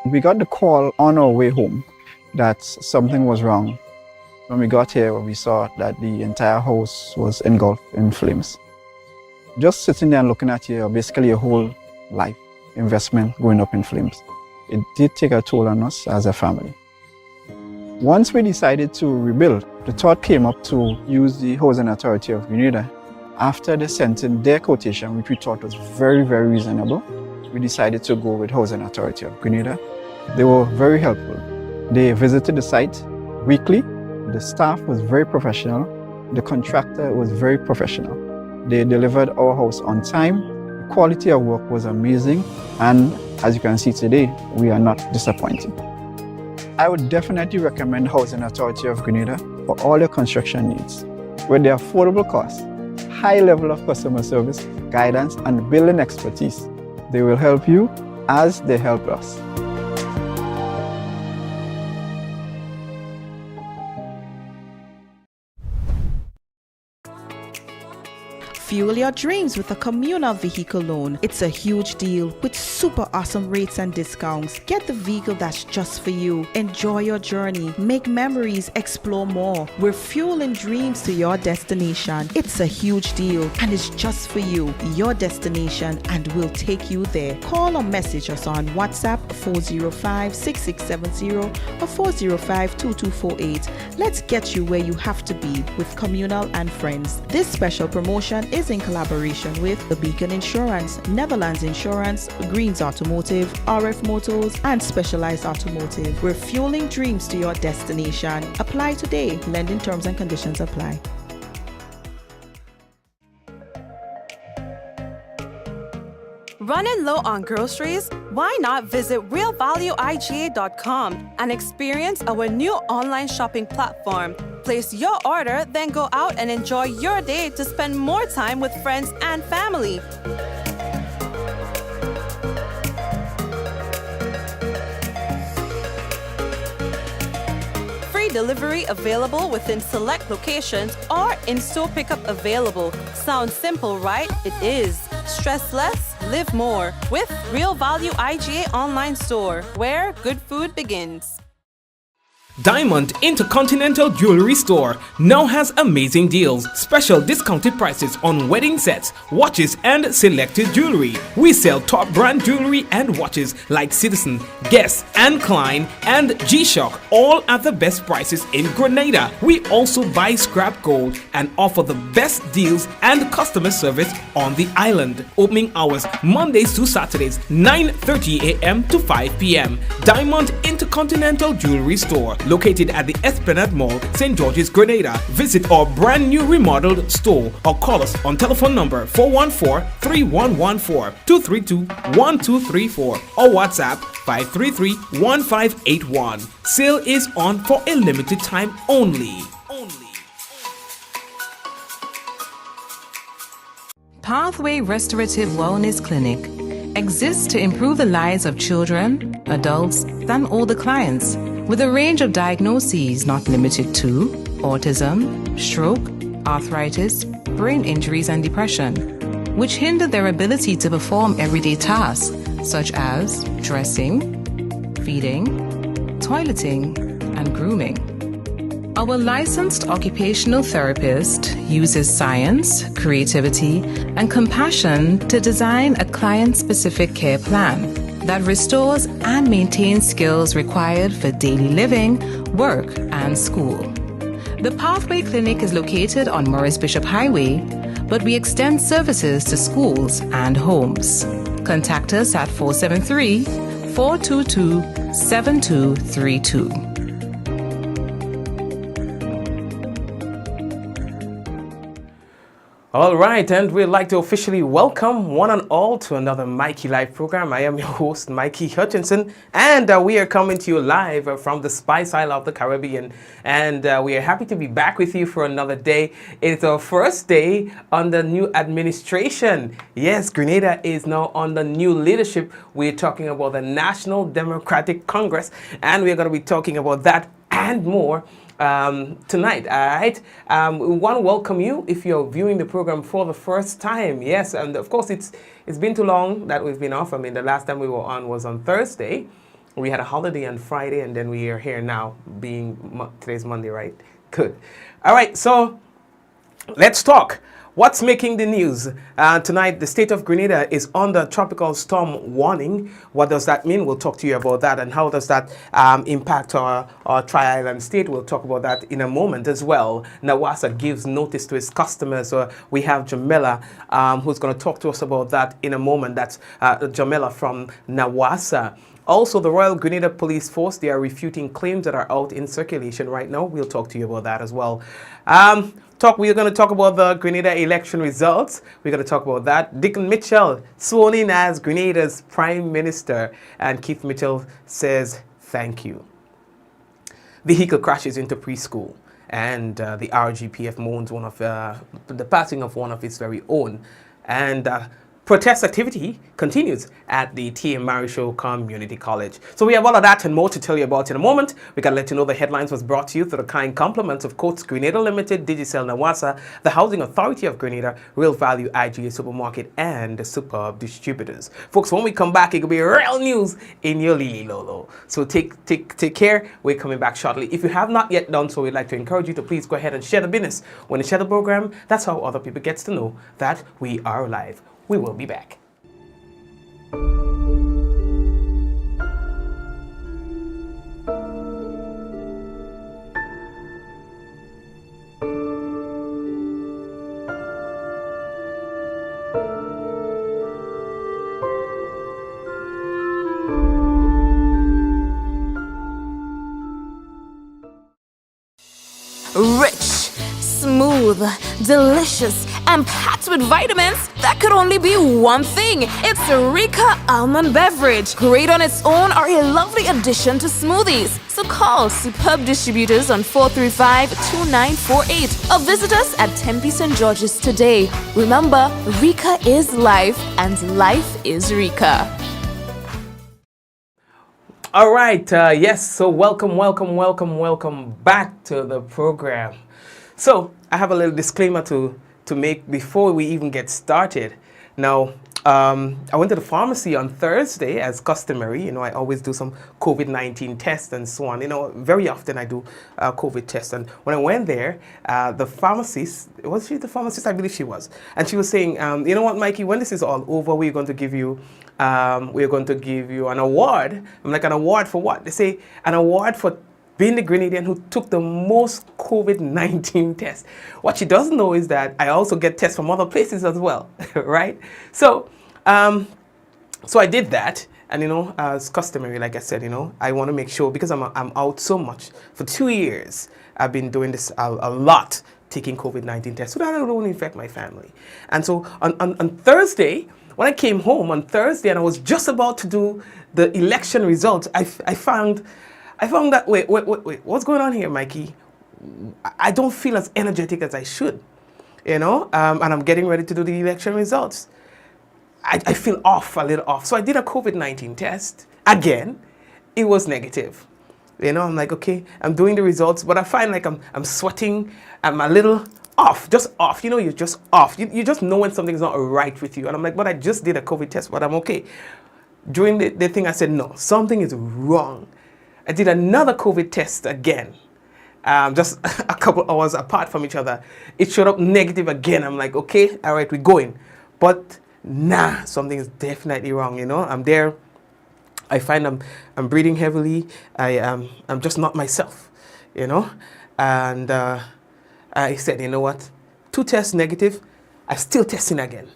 We got the call on our way home that something was wrong. When we got here, we saw that the entire house was engulfed in flames. Just sitting there and looking at basically your whole life investment going up in flames. It did take a toll on us as a family. Once we decided to rebuild, the thought came up to use the Housing Authority of Grenada. After they sent in their quotation, which we thought was very, very reasonable, we decided to go with Housing Authority of Grenada. They were very helpful. They visited the site weekly. The staff was very professional. The contractor was very professional. They delivered our house on time. The quality of work was amazing. And as you can see today, we are not disappointed. I would definitely recommend Housing Authority of Grenada for all your construction needs. With their affordable costs, high level of customer service, guidance, and building expertise, they will help you as they help us. Fuel your dreams with a communal vehicle loan. It's a huge deal with super awesome rates and discounts. Get the vehicle that's just for you. Enjoy your journey. Make memories. Explore more. We're fueling dreams to your destination. It's a huge deal and it's just for you. Your destination, and we'll take you there. Call or message us on WhatsApp 405-6670 or 405-2248. Let's get you where you have to be with Communal and Friends. This special promotion is in collaboration with the Dickon Insurance, Netherlands Insurance, Greens Automotive, RF Motors, and Specialized Automotive. We're fueling dreams to your destination. Apply today. Lending terms and conditions apply. Running low on groceries? Why not visit realvalueiga.com and experience our new online shopping platform? Place your order, then go out and enjoy your day to spend more time with friends and family. Free delivery available within select locations or in-store pickup available. Sounds simple, right? It is. Stress less, live more with Real Value IGA online store, where good food begins. Diamond Intercontinental Jewelry Store now has amazing deals, special discounted prices on wedding sets, watches and selected jewelry. We sell top brand jewelry and watches like Citizen, Guess and Klein and G-Shock, all at the best prices in Grenada. We also buy scrap gold and offer the best deals and customer service on the island. Opening hours Mondays to Saturdays 9:30 a.m. to 5 p.m. Diamond Intercontinental Jewelry Store, located at the Esplanade Mall, St. George's, Grenada. Visit our brand new remodeled store or call us on telephone number 414-3114, 232-1234 or WhatsApp 533-1581. Sale is on for a limited time only. Pathway Restorative Wellness Clinic exists to improve the lives of children, adults, and older clients with a range of diagnoses not limited to autism, stroke, arthritis, brain injuries, and depression, which hinder their ability to perform everyday tasks such as dressing, feeding, toileting, and grooming. Our licensed occupational therapist uses science, creativity, and compassion to design a client-specific care plan that restores and maintains skills required for daily living, work, and school. The Pathway Clinic is located on Morris Bishop Highway, but we extend services to schools and homes. Contact us at 473-422-7232. All right, and we'd like to officially welcome one and all to another Mikey Live program. I am your host, Mikey Hutchinson, and we are coming to you live from the Spice Isle of the Caribbean. And we are happy to be back with you for another day. It's our first day under new administration. Yes, Grenada is now under new leadership. We're talking about the National Democratic Congress, and we're going to be talking about that and more tonight. All right, we want to welcome you if you're viewing the program for the first time. Yes, and of course it's been too long that we've been off. I mean, the last time we were on was on Thursday. We had a holiday on Friday, and then we are here now, today's Monday, right? Good. All right, so let's talk. What's making the news? Tonight, the state of Grenada is under tropical storm warning. What does that mean? We'll talk to you about that, and how does that impact our tri-island state? We'll talk about that in a moment as well. Nawasa gives notice to his customers. We have Jamila, who's going to talk to us about that in a moment. That's Jamila from Nawasa. Also, the Royal Grenada Police Force, they are refuting claims that are out in circulation right now. We'll talk to you about that as well. We're going to talk about the Grenada election results. We're going to talk about that. Dickon Mitchell, sworn in as Grenada's Prime Minister. And Keith Mitchell says, thank you. Vehicle crashes into preschool. And the RGPF mourns the passing of one of its very own. And protest activity continues at the TAMCC Community College. So we have all of that and more to tell you about in a moment. We can let you know the headlines was brought to you through the kind compliments of Coates Grenada Limited, Digicel Nawasa, the Housing Authority of Grenada, Real Value IGA Supermarket, and the Superb Distributors. Folks, when we come back, it will be real news in your Lili Lolo. So take care. We're coming back shortly. If you have not yet done so, we'd like to encourage you to please go ahead and share the business. When you share the program, that's how other people get to know that we are live. We will be back. Rich, smooth, delicious, and packed with vitamins that could only be one thing. It's Rika Almond Beverage. Great on its own or a lovely addition to smoothies. So call Superb Distributors on 435-2948 or visit us at Tempe St. George's today. Remember, Rika is life and life is Rika. All right, yes, so welcome back to the program. So I have a little disclaimer to make before we even get started. Now, I went to the pharmacy on Thursday as customary. You know, I always do some COVID-19 tests and so on. You know, very often I do COVID tests. And when I went there, the pharmacist, was she the pharmacist? I believe she was. And she was saying, you know what, Mikey, when this is all over, we're going to give you an award. I'm like, an award for what? They say, an award for being the Grenadian who took the most COVID-19 tests. What she doesn't know is that I also get tests from other places as well, right? So, so I did that, and you know, as customary, like I said, you know, I want to make sure, because I'm out so much for 2 years. I've been doing this a lot, taking COVID-19 tests, so that I don't infect my family. And so on Thursday, when I came home on Thursday, and I was just about to do the election results, I found that, wait, what's going on here, Mikey? I don't feel as energetic as I should, you know, and I'm getting ready to do the election results. I feel a little off. So I did a COVID-19 test again. It was negative. You know, I'm like, okay, I'm doing the results, but I find like I'm sweating. I'm a little off, just off. You know, you're just off. You just know when something's not right with you. And I'm like, but I just did a COVID test, but I'm okay. During the thing, I said, no, something is wrong. I did another COVID test again, just a couple hours apart from each other. It showed up negative again. I'm like, okay, all right, we're going. But nah, something is definitely wrong, you know. I'm there. I find I'm breathing heavily. I'm just not myself, you know. And I said, you know what? 2 tests negative. I'm still testing again.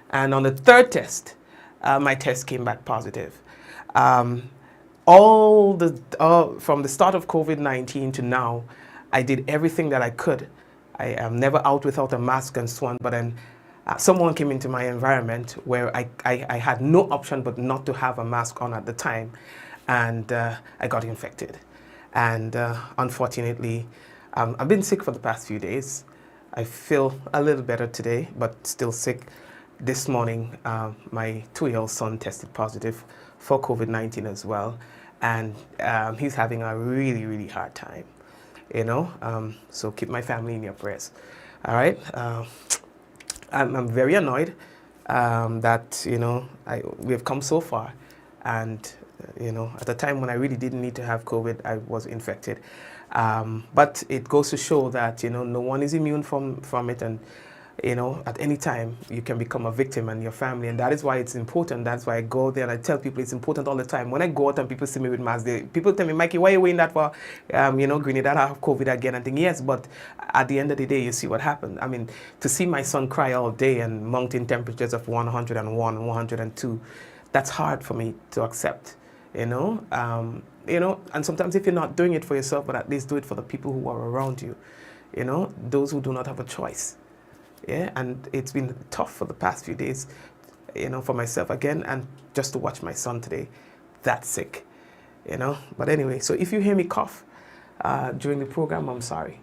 And on the 3rd test, my test came back positive. From the start of COVID-19 to now, I did everything that I could. I am never out without a mask and so on, but then someone came into my environment where I had no option but not to have a mask on at the time, and I got infected. And unfortunately, I've been sick for the past few days. I feel a little better today, but still sick. This morning, my 2-year-old son tested positive for COVID-19 as well, and he's having a really, really hard time, you know. So keep my family in your prayers. All right. I'm very annoyed that, you know, we have come so far, and At a time when I really didn't need to have COVID, I was infected. But it goes to show that, no one is immune from it. And, at any time you can become a victim and your family. And that is why it's important. That's why I go there and I tell people it's important all the time. When I go out and people see me with masks, people tell me, Mikey, why are you wearing that for, Grenada, I have COVID again. I think, yes, but at the end of the day, you see what happened. I mean, to see my son cry all day and mounting temperatures of 101, 102, that's hard for me to accept, and sometimes if you're not doing it for yourself, but at least do it for the people who are around you, those who do not have a choice. Yeah, and it's been tough for the past few days, for myself again, and just to watch my son today, that sick, But anyway, so if you hear me cough during the program, I'm sorry.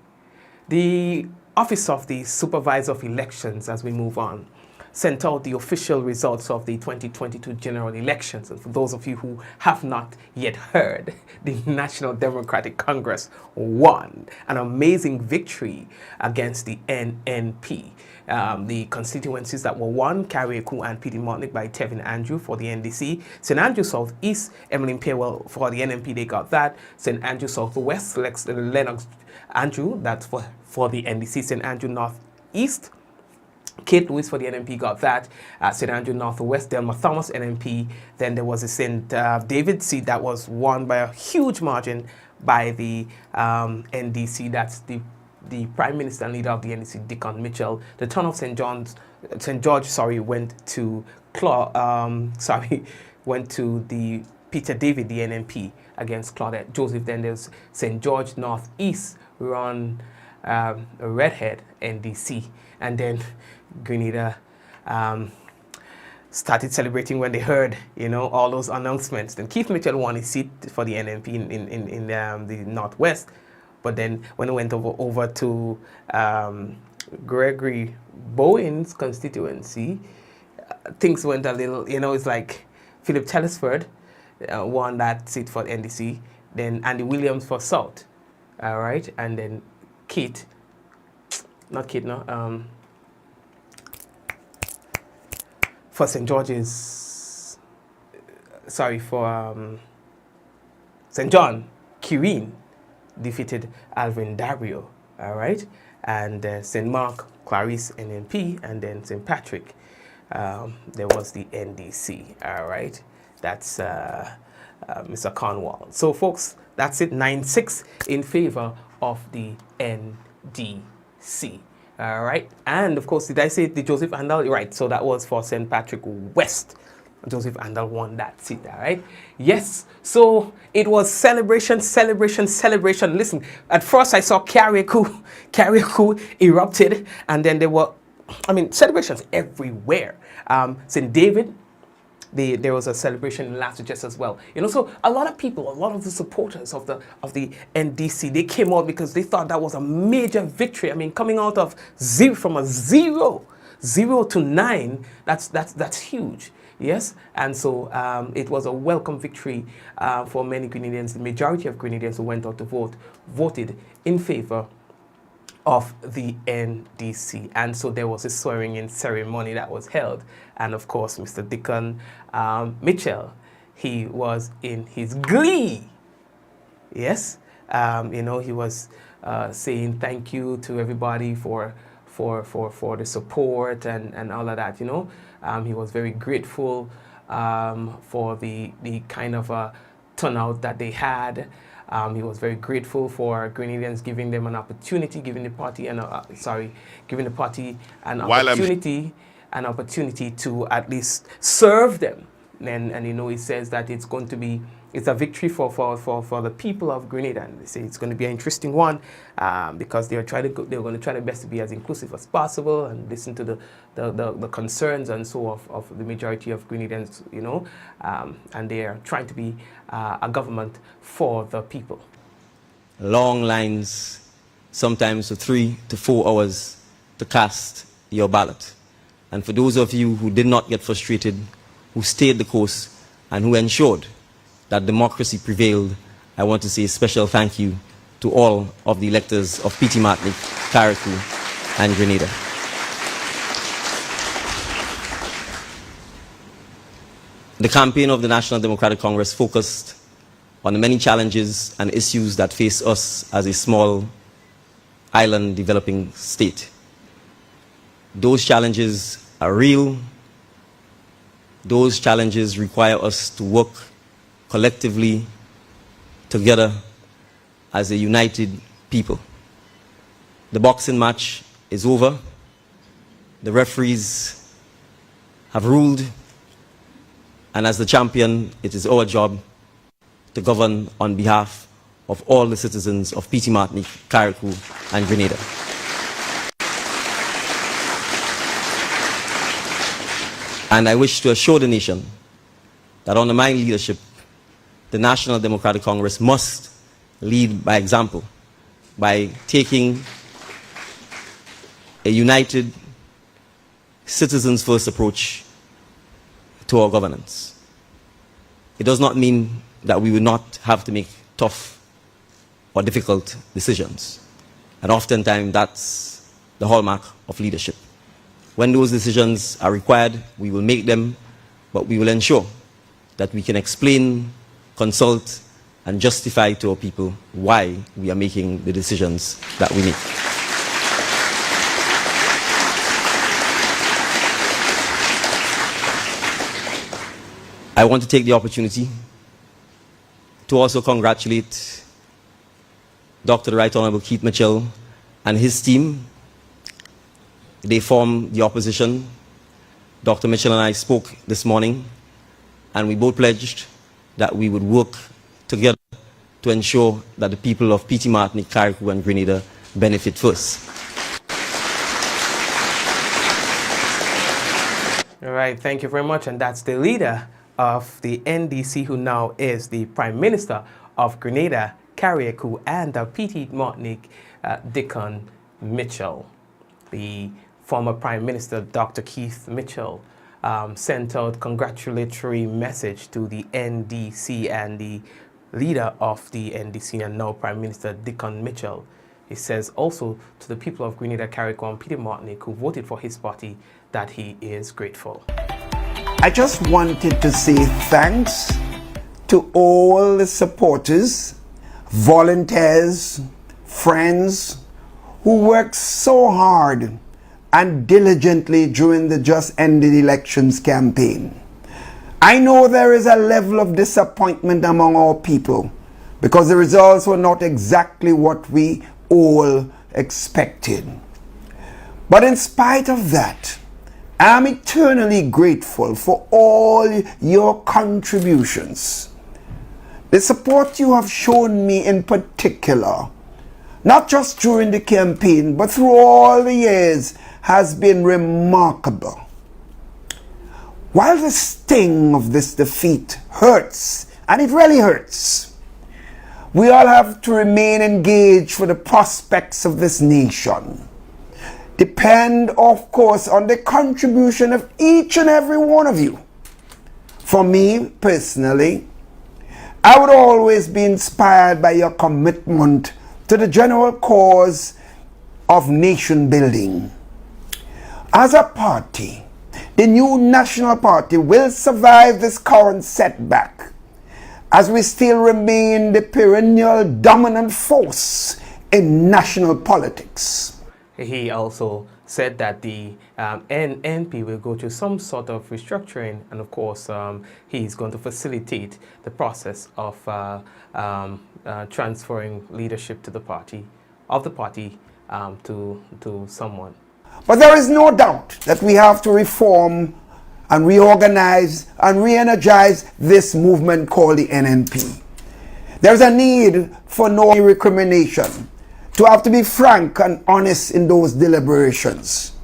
The Office of the Supervisor of Elections, as we move on, sent out the official results of the 2022 general elections. And for those of you who have not yet heard, the National Democratic Congress won an amazing victory against the NNP. The constituencies that were won, Carriacou and Peter Martinic by Tevin Andrew for the NDC. St. Andrew South East, Emmeline Pewell for the NNP, they got that. St. Andrew South West, Lennox Andrew, that's for the NDC. St. Andrew North East, Kate Lewis for the NNP got that. St. Andrew Northwest, Delma Thomas, NNP. Then there was a St. David seat that was won by a huge margin by the NDC. That's the Prime Minister and leader of the NDC, Dickon Mitchell. The town of St. George, went to went to the Peter David, the NNP, against Claudette Joseph. Then there's St. George Northeast, run Redhead, NDC. And then Grenada started celebrating when they heard, all those announcements. Then Keith Mitchell won his seat for the NNP in the Northwest. But then when it went over to Gregory Bowen's constituency, things went a little, it's like Philip Telesford won that seat for NDC. Then Andy Williams for South, all right? And then for St. George's, for St. John, Kireen defeated Alvin Dario, all right? And St. Mark, Clarice, NNP, and then St. Patrick, there was the NDC, all right? That's Mr. Cornwall. So, folks, that's it, 9-6 in favor of the NDC. All right. And, of course, did I say the Joseph Andal? Right. So that was for St. Patrick West. Joseph Andal won that seat. All right. Yes. So it was celebration. Listen, at first I saw Carriacou erupted. And then there were, celebrations everywhere. St. David, there was a celebration in Las Vegas as well. So a lot of people, a lot of the supporters of the NDC, they came out because they thought that was a major victory. Coming out of from a zero to 9, that's huge. Yes, and so it was a welcome victory for many Grenadians. The majority of Grenadians who went out to vote voted in favor of the NDC. And so there was a swearing-in ceremony that was held. And of course, Mr. Dickon Mitchell, he was in his glee. Yes, he was saying thank you to everybody for the support and all of that, He was very grateful for the kind of turnout that they had. He was very grateful for Grenadians giving them an opportunity, giving the party an opportunity to at least serve them. And he says that it's a victory for the people of Grenada. And they say it's going to be an interesting one because they're going to try their best to be as inclusive as possible and listen to the concerns and so of the majority of Grenadians, and they are trying to be a government for the people. Long lines, sometimes for 3 to 4 hours to cast your ballot. And for those of you who did not get frustrated, who stayed the course, and who ensured that democracy prevailed, I want to say a special thank you to all of the electors of Peter Martinic, Carriacou, and Grenada. The campaign of the National Democratic Congress focused on the many challenges and issues that face us as a small island developing state. Those challenges are real. Those challenges require us to work collectively together as a united people. The boxing match is over. The referees have ruled, and as the champion, it is our job to govern on behalf of all the citizens of PT Martinique, Carriacou, and Grenada. And I wish to assure the nation that under my leadership, the National Democratic Congress must lead by example, by taking a united, citizens-first approach to our governance. It does not mean that we will not have to make tough or difficult decisions. And oftentimes that's the hallmark of leadership. When those decisions are required, we will make them, but we will ensure that we can explain, consult, and justify to our people why we are making the decisions that we make. I want to take the opportunity to also congratulate Dr. the Right Honorable Keith Mitchell and his team. They form the opposition. Dr. Mitchell and I spoke this morning, and we both pledged that we would work together to ensure that the people of PT Martinique, Carriacou, and Grenada benefit first. All right, thank you very much. And that's the leader of the NDC, who now is the Prime Minister of Grenada, Carriacou, and PT Martinique, Dickon Mitchell. The former Prime Minister, Dr. Keith Mitchell, sent out congratulatory message to the NDC and the leader of the NDC and now Prime Minister Dickon Mitchell. He says also to the people of Grenada, Carriacou, and PT Martinique who voted for his party that he is grateful. I just wanted to say thanks to all the supporters, volunteers, friends who worked so hard and diligently during the just ended elections campaign. I know there is a level of disappointment among our people because the results were not exactly what we all expected. But in spite of that, I am eternally grateful for all your contributions. The support you have shown me in particular, not just during the campaign, but through all the years, has been remarkable. While the sting of this defeat hurts, and it really hurts, we all have to remain engaged for the prospects of this nation. Depend, of course, on the contribution of each and every one of you. For me, personally, I would always be inspired by your commitment to the general cause of nation building. As a party, the new National Party will survive this current setback as we still remain the perennial dominant force in national politics. He also said that the NNP will go through some sort of restructuring, and of course he's going to facilitate the process of transferring leadership to the party, to someone. But there is no doubt that we have to reform and reorganize and re-energize this movement called the NNP. There's a need for no recrimination, to have to be frank and honest in those deliberations.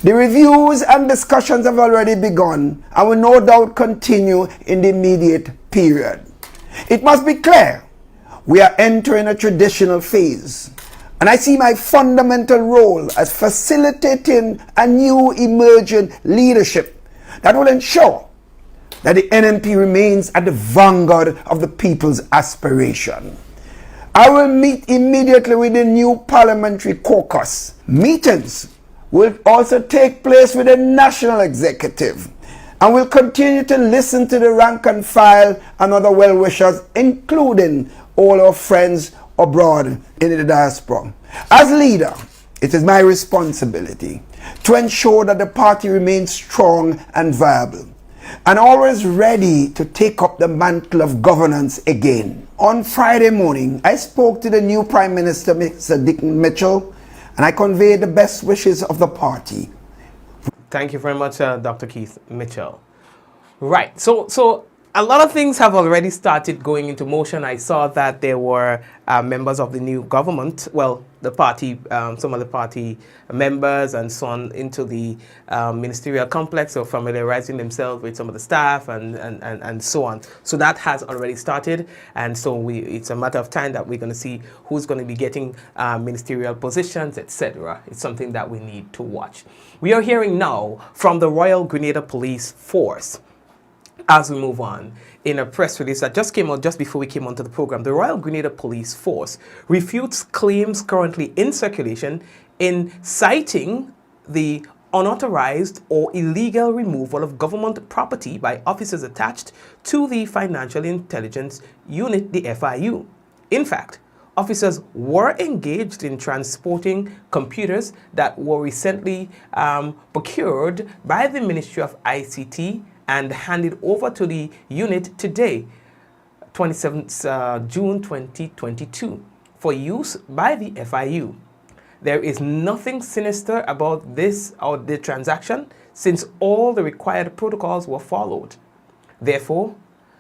The reviews and discussions have already begun and will no doubt continue in the immediate period. It must be clear, we are entering a traditional phase, and I see my fundamental role as facilitating a new emerging leadership that will ensure that the NNP remains at the vanguard of the people's aspiration. I will meet immediately with the new parliamentary caucus. Meetings will also take place with the national executive And we'll continue to listen to the rank and file and other well-wishers, including all our friends abroad in the diaspora. As leader, it is my responsibility to ensure that the party remains strong and viable, and always ready to take up the mantle of governance again. On Friday morning, I spoke to the new Prime Minister, Mr. Dickon Mitchell, and I conveyed the best wishes of the party. Thank you very much, Dr. Keith Mitchell. Right, so a lot of things have already started going into motion. I saw that there were members of the new government, well, the party, some of the party members and so on, into the ministerial complex, or familiarizing themselves with some of the staff and so on. So that has already started, and so it's a matter of time that we're going to see who's going to be getting ministerial positions, etc. It's something that we need to watch. We are hearing now from the Royal Grenada Police Force. As we move on, in a press release that just came out just before we came onto the program, the Royal Grenada Police Force refutes claims currently in circulation in citing the unauthorized or illegal removal of government property by officers attached to the Financial Intelligence Unit, the FIU. In fact, officers were engaged in transporting computers that were recently procured by the Ministry of ICT and handed over to the unit today, 27th June 2022, for use by the FIU. There is nothing sinister about this or the transaction, since all the required protocols were followed. Therefore,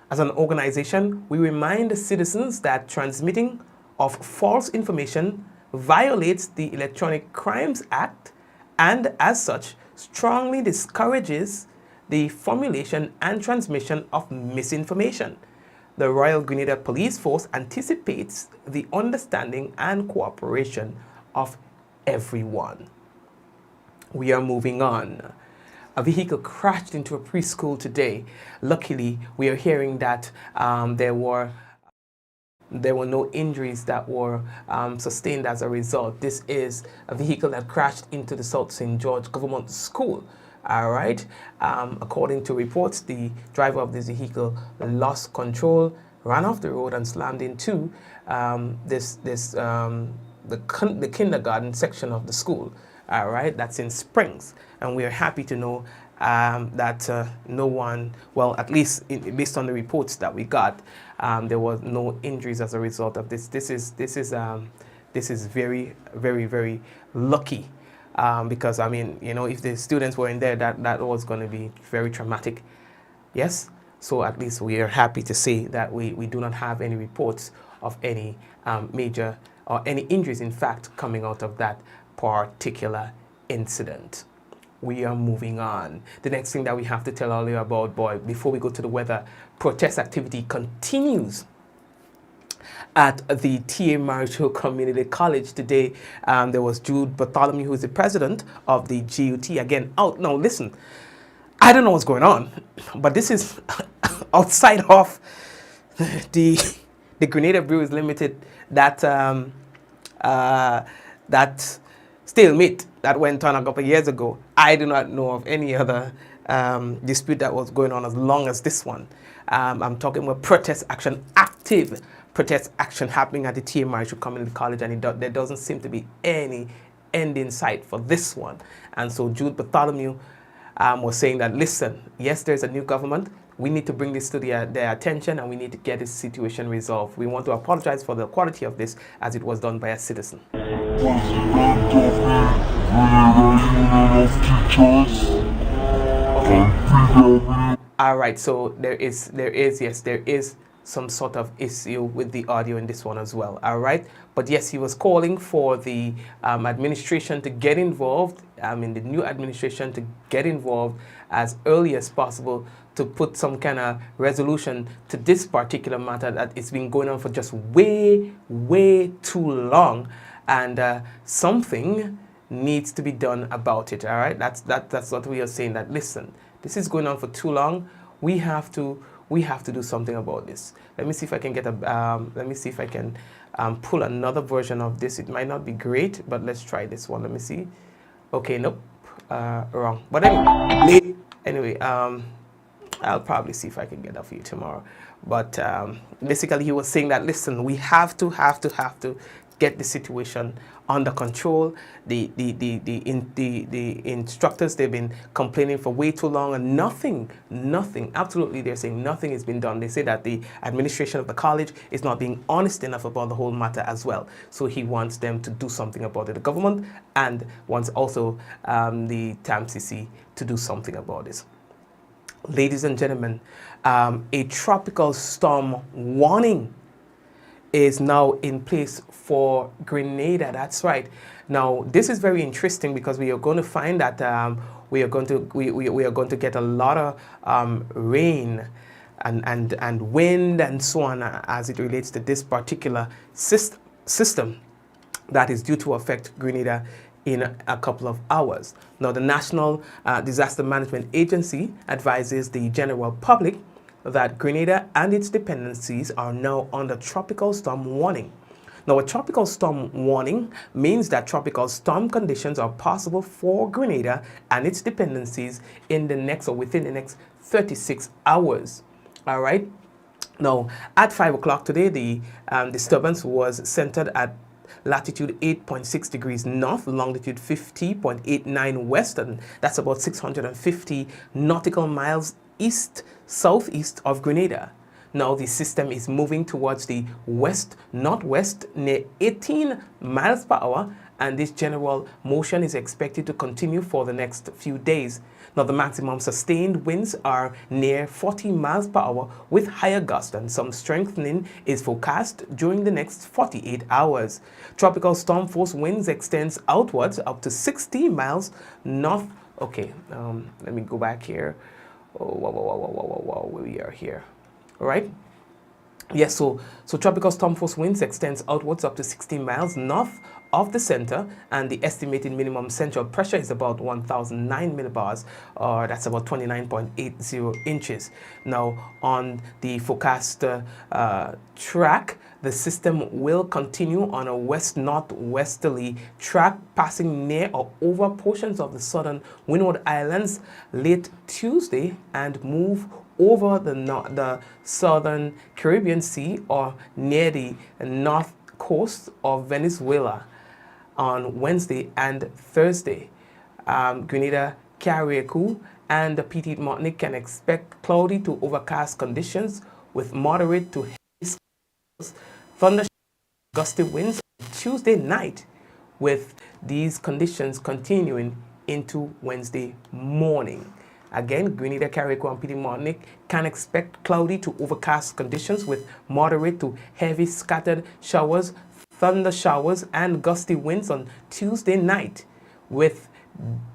as an organization, we remind the citizens that transmitting of false information violates the Electronic Crimes Act, and as such, strongly discourages the formulation and transmission of misinformation. The Royal Grenada Police Force anticipates the understanding and cooperation of everyone. We are moving on. A vehicle crashed into a preschool today. Luckily, we are hearing that there were no injuries that were sustained as a result. This is a vehicle that crashed into the South St. George Government School. All right. According to reports, the driver of this vehicle lost control, ran off the road, and slammed into the kindergarten section of the school. All right, that's in Springs, and we are happy to know that no one, well, at least based on the reports that we got, there was no injuries as a result of this. This is very, very, very lucky. Because, I mean, you know, if the students were in there, that was going to be very traumatic. Yes? So at least we are happy to say that we do not have any reports of any major or any injuries, in fact, coming out of that particular incident. We are moving on. The next thing that we have to tell all you about, boy, before we go to the weather, protest activity continues at the TAMCC Community College today. There was Jude Bartholomew, who is the president of the GUT, again out. Now listen, I don't know what's going on, but this is outside of the Grenada Breweries Limited, that stalemate that went on a couple of years ago. I do not know of any other dispute that was going on as long as this one. I'm talking about protest action, active protest action happening at the TAMCC Community College, and there doesn't seem to be any end in sight for this one. And so Jude Bartholomew was saying that, listen, yes, there's a new government. We need to bring this to their attention, and we need to get this situation resolved. We want to apologize for the quality of this, as it was done by a citizen. All right, so there is some sort of issue with the audio in this one as well. All right, but yes, he was calling for the administration to get involved, the new administration to get involved as early as possible to put some kind of resolution to this particular matter that it's been going on for just way too long, and something needs to be done about it. All right, that's what we are saying, that listen, this is going on for too long. We have to do something about this. Let me see if I can get pull another version of this. It might not be great, but let's try this one. Let me see. Okay, nope, wrong. But anyway, I'll probably see if I can get that for you tomorrow. But basically, he was saying that, listen, we have to get the situation under control. The instructors, they've been complaining for way too long, and nothing, absolutely, they're saying nothing has been done. They say that the administration of the college is not being honest enough about the whole matter as well. So he wants them to do something about it, the government, and wants also the TAMCC to do something about this. Ladies and gentlemen, a tropical storm warning is now in place for Grenada. That's right. Now, this is very interesting because we are going to find that we are going to get a lot of rain and wind and so on as it relates to this particular system that is due to affect Grenada in a couple of hours. Now, the National Disaster Management Agency advises the general public that Grenada and its dependencies are now under tropical storm warning. Now, a tropical storm warning means that tropical storm conditions are possible for Grenada and its dependencies in the next or within the next 36 hours. All right. Now, at 5 o'clock today, the disturbance was centered at latitude 8.6 degrees north, longitude 50.89 west, and that's about 650 nautical miles southeast of Grenada. Now the system is moving towards the west-northwest near 18 miles per hour, and this general motion is expected to continue for the next few days. Now the maximum sustained winds are near 40 miles per hour with higher gusts, and some strengthening is forecast during the next 48 hours. Tropical storm force winds extends outwards up to 60 miles north. Okay, let me go back here. Where we are here. All right. Yes, so tropical storm force winds extends outwards up to 60 miles north of the center, and the estimated minimum central pressure is about 1,009 millibars, or that's about 29.80 inches. Now, on the forecast track, the system will continue on a west-northwesterly track, passing near or over portions of the southern Windward Islands late Tuesday and move over the southern Caribbean Sea or near the north coast of Venezuela on Wednesday and Thursday. Grenada, Carriacou, and the Petite Martinique can expect cloudy to overcast conditions with moderate to heavy thunder, gusty winds on Tuesday night, with these conditions continuing into Wednesday morning. Again, Grenada, Carriacou, and Petite Martinique can expect cloudy to overcast conditions with moderate to heavy scattered showers, thunder showers, and gusty winds on Tuesday night, with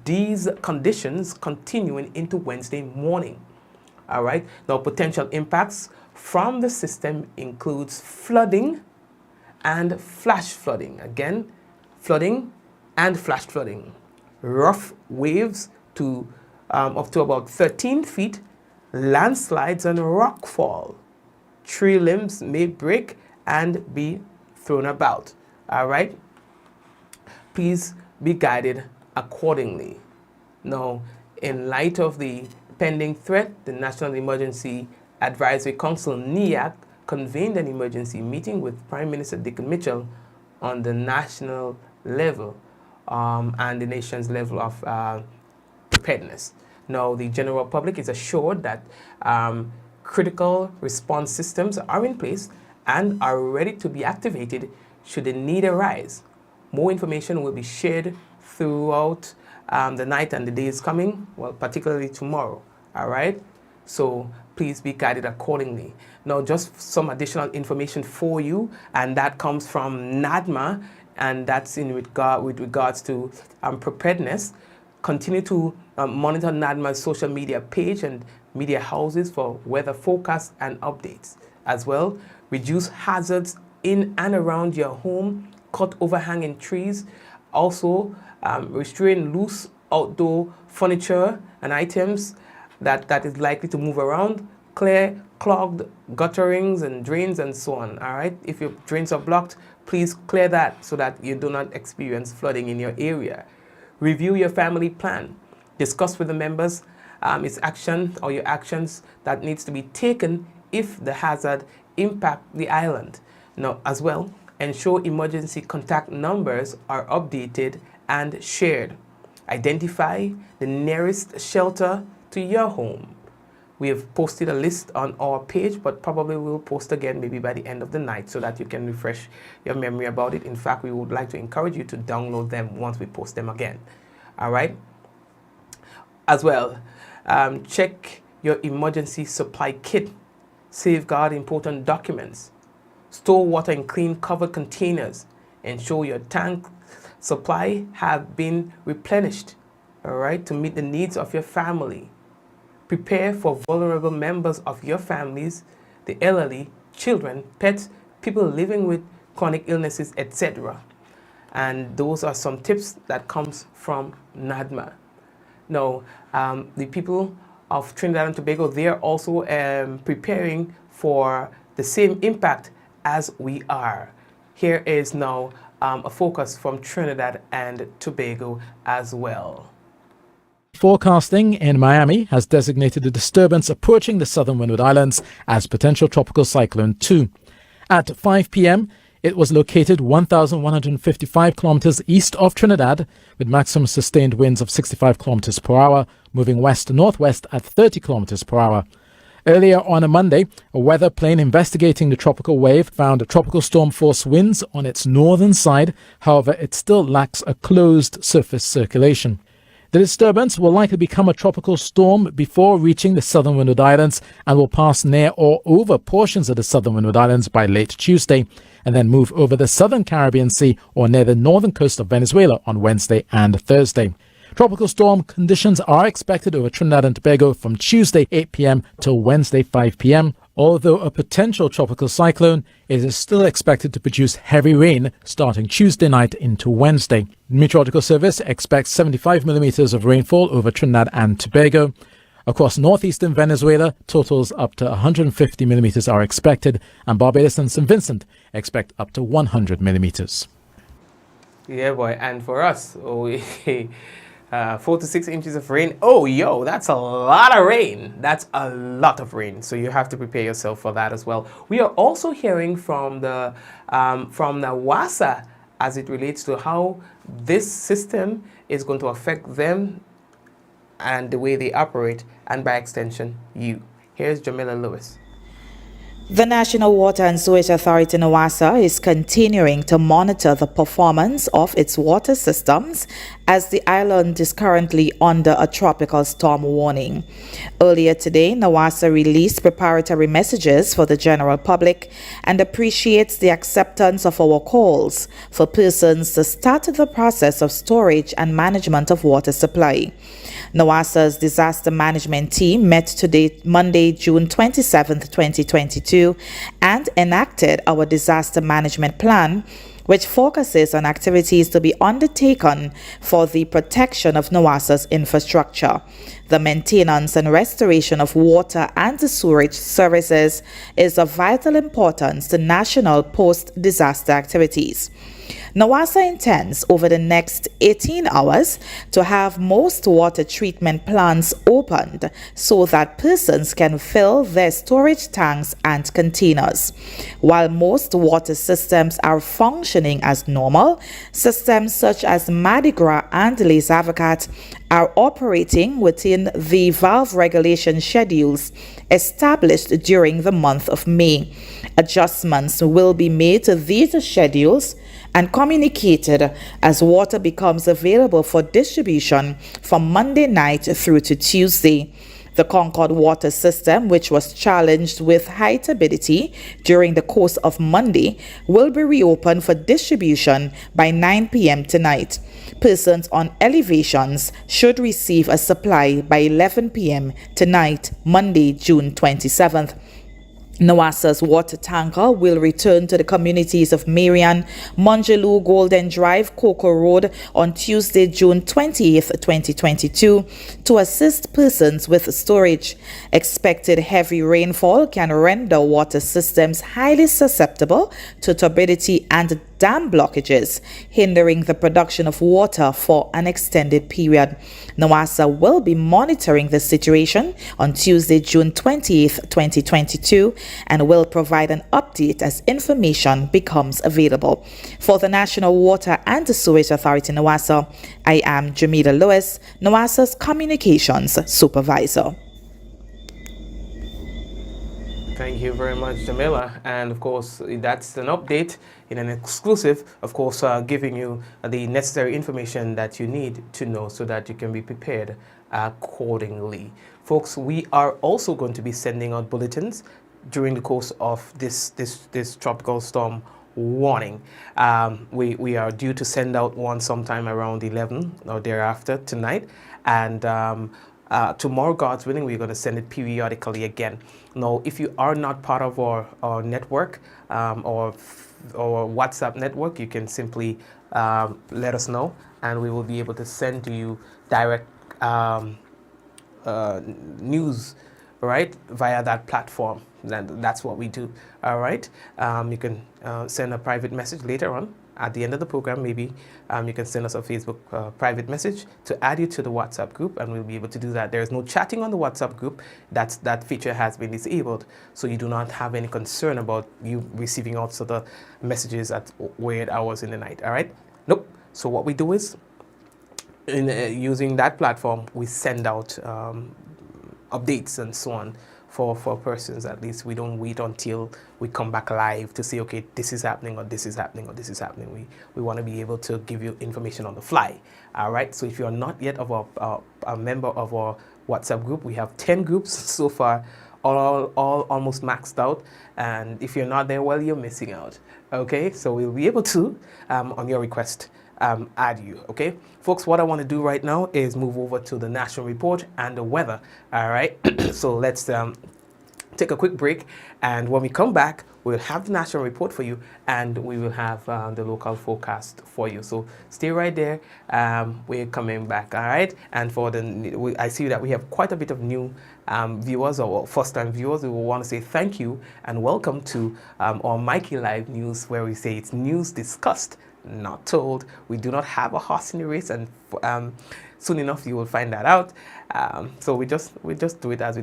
these conditions continuing into Wednesday morning. All right. Now, potential impacts from the system includes flooding and flash flooding. Again, flooding and flash flooding. Rough waves to up to about 13 feet, landslides and rockfall. Tree limbs may break and be thrown about. All right. Please be guided accordingly. Now, in light of the pending threat, the National Emergency Advisory Council, NEAC, convened an emergency meeting with Prime Minister Dickon Mitchell on the national level and the nation's level of preparedness. Now, the general public is assured that critical response systems are in place and are ready to be activated should the need arise. More information will be shared throughout the night and the days coming, well, particularly tomorrow. All right? So please be guided accordingly. Now, just some additional information for you, and that comes from NADMA, and that's with regards to preparedness. Continue to monitor NADMA's social media page and media houses for weather forecasts and updates. As well, reduce hazards in and around your home, cut overhanging trees. Also, restrain loose outdoor furniture and items that is likely to move around. Clear clogged gutterings and drains and so on. All right, if your drains are blocked, please clear that so that you do not experience flooding in your area. Review your family plan. Discuss with the members its action or your actions that needs to be taken if the hazard impact the island. Now, as well, ensure emergency contact numbers are updated and shared. Identify the nearest shelter to your home. We have posted a list on our page, but probably we'll post again maybe by the end of the night so that you can refresh your memory about it. In fact, we would like to encourage you to download them once we post them again. All right? As well, check your emergency supply kit. Safeguard important documents. Store water in clean covered containers. Ensure your tank supply have been replenished, all right, to meet the needs of your family. Prepare for vulnerable members of your families, the elderly, children, pets, people living with chronic illnesses, etc. And those are some tips that comes from NADMA. Now, the people of Trinidad and Tobago, they are also preparing for the same impact as we are. Here is now a focus from Trinidad and Tobago as well. Forecasting in Miami has designated the disturbance approaching the southern Windward Islands as potential tropical cyclone 2. At 5 p.m., it was located 1,155 kilometers east of Trinidad with maximum sustained winds of 65 kilometers per hour, moving west-northwest at 30 kilometers per hour. Earlier on a Monday, a weather plane investigating the tropical wave found tropical storm force winds on its northern side. However, it still lacks a closed surface circulation. The disturbance will likely become a tropical storm before reaching the southern Windward Islands and will pass near or over portions of the southern Windward Islands by late Tuesday and then move over the southern Caribbean Sea or near the northern coast of Venezuela on Wednesday and Thursday. Tropical storm conditions are expected over Trinidad and Tobago from Tuesday 8 p.m. till Wednesday 5 p.m. Although a potential tropical cyclone, it is still expected to produce heavy rain starting Tuesday night into Wednesday. The Meteorological Service expects 75 millimeters of rainfall over Trinidad and Tobago. Across northeastern Venezuela, totals up to 150 millimeters are expected, and Barbados and St. Vincent expect up to 100 millimeters. Yeah, boy, and for us, 4 to 6 inches of rain. Oh, yo, that's a lot of rain. That's a lot of rain. So you have to prepare yourself for that as well. We are also hearing from the Nawasa as it relates to how this system is going to affect them and the way they operate, and by extension, you. Here's Jamila Lewis. The National Water and Sewage Authority Nawasa is continuing to monitor the performance of its water systems as the island is currently under a tropical storm warning. Earlier today, Nawasa released preparatory messages for the general public and appreciates the acceptance of our calls for persons to start the process of storage and management of water supply. Nawasa's disaster management team met today, Monday, June 27, 2022, and enacted our disaster management plan, which focuses on activities to be undertaken for the protection of Nawasa's infrastructure, the maintenance and restoration of water and sewerage services is of vital importance to national post-disaster activities. Nawasa intends over the next 18 hours to have most water treatment plants opened so that persons can fill their storage tanks and containers. While most water systems are functioning as normal, systems such as Mardi Gras and Les Avocats are operating within the valve regulation schedules established during the month of May. Adjustments will be made to these schedules and communicated as water becomes available for distribution from Monday night through to Tuesday. The Concord water system, which was challenged with high turbidity during the course of Monday, will be reopened for distribution by 9 p.m. tonight. Persons on elevations should receive a supply by 11 p.m. tonight, Monday, June 27th. Nawasa's water tanker will return to the communities of Marian, Monjaloo, Golden Drive, Cocoa Road on Tuesday, June 28th, 2022 to assist persons with storage. Expected heavy rainfall can render water systems highly susceptible to turbidity and dam blockages, hindering the production of water for an extended period. Nawasa will be monitoring the situation on Tuesday, June 20th, 2022, and will provide an update as information becomes available. For the National Water and Sewage Authority Nawasa, I am Jamila Lewis, Nawasa's Communications Supervisor. Thank you very much, Jamila. And of course, that's an update in an exclusive, of course, giving you the necessary information that you need to know so that you can be prepared accordingly. Folks, we are also going to be sending out bulletins during the course of this tropical storm warning. We are due to send out one sometime around 11 or thereafter tonight. And tomorrow, God's willing, we're going to send it periodically again. Now, if you are not part of our network or WhatsApp network, you can simply let us know, and we will be able to send to you direct news, right, via that platform. That's what we do. All right. You can send a private message later on. At the end of the program, maybe you can send us a Facebook private message to add you to the WhatsApp group, and we'll be able to do that. There is no chatting on the WhatsApp group. That feature has been disabled, so you do not have any concern about you receiving all sorts of messages at weird hours in the night. All right? Nope. So what we do is, using that platform, we send out updates and so on. For persons, at least we don't wait until we come back live to say, okay, this is happening or this is happening or this is happening. We want to be able to give you information on the fly. All right. So if you're not yet a member of our WhatsApp group, we have 10 groups so far, all almost maxed out. And if you're not there, well, you're missing out. Okay. So we'll be able to, on your request, add you. Okay, folks, what I want to do right now is move over to the national report and the weather. All right. So let's take a quick break, and when we come back, we'll have the national report for you, and we will have the local forecast for you. So stay right there. We're coming back. All right. And for I see that we have quite a bit of new viewers or first-time viewers. We will want to say thank you and welcome to our Mikey Live News, where we say it's news discussed, not told. We do not have a horse in the race, and soon enough you will find that out. So we just do it as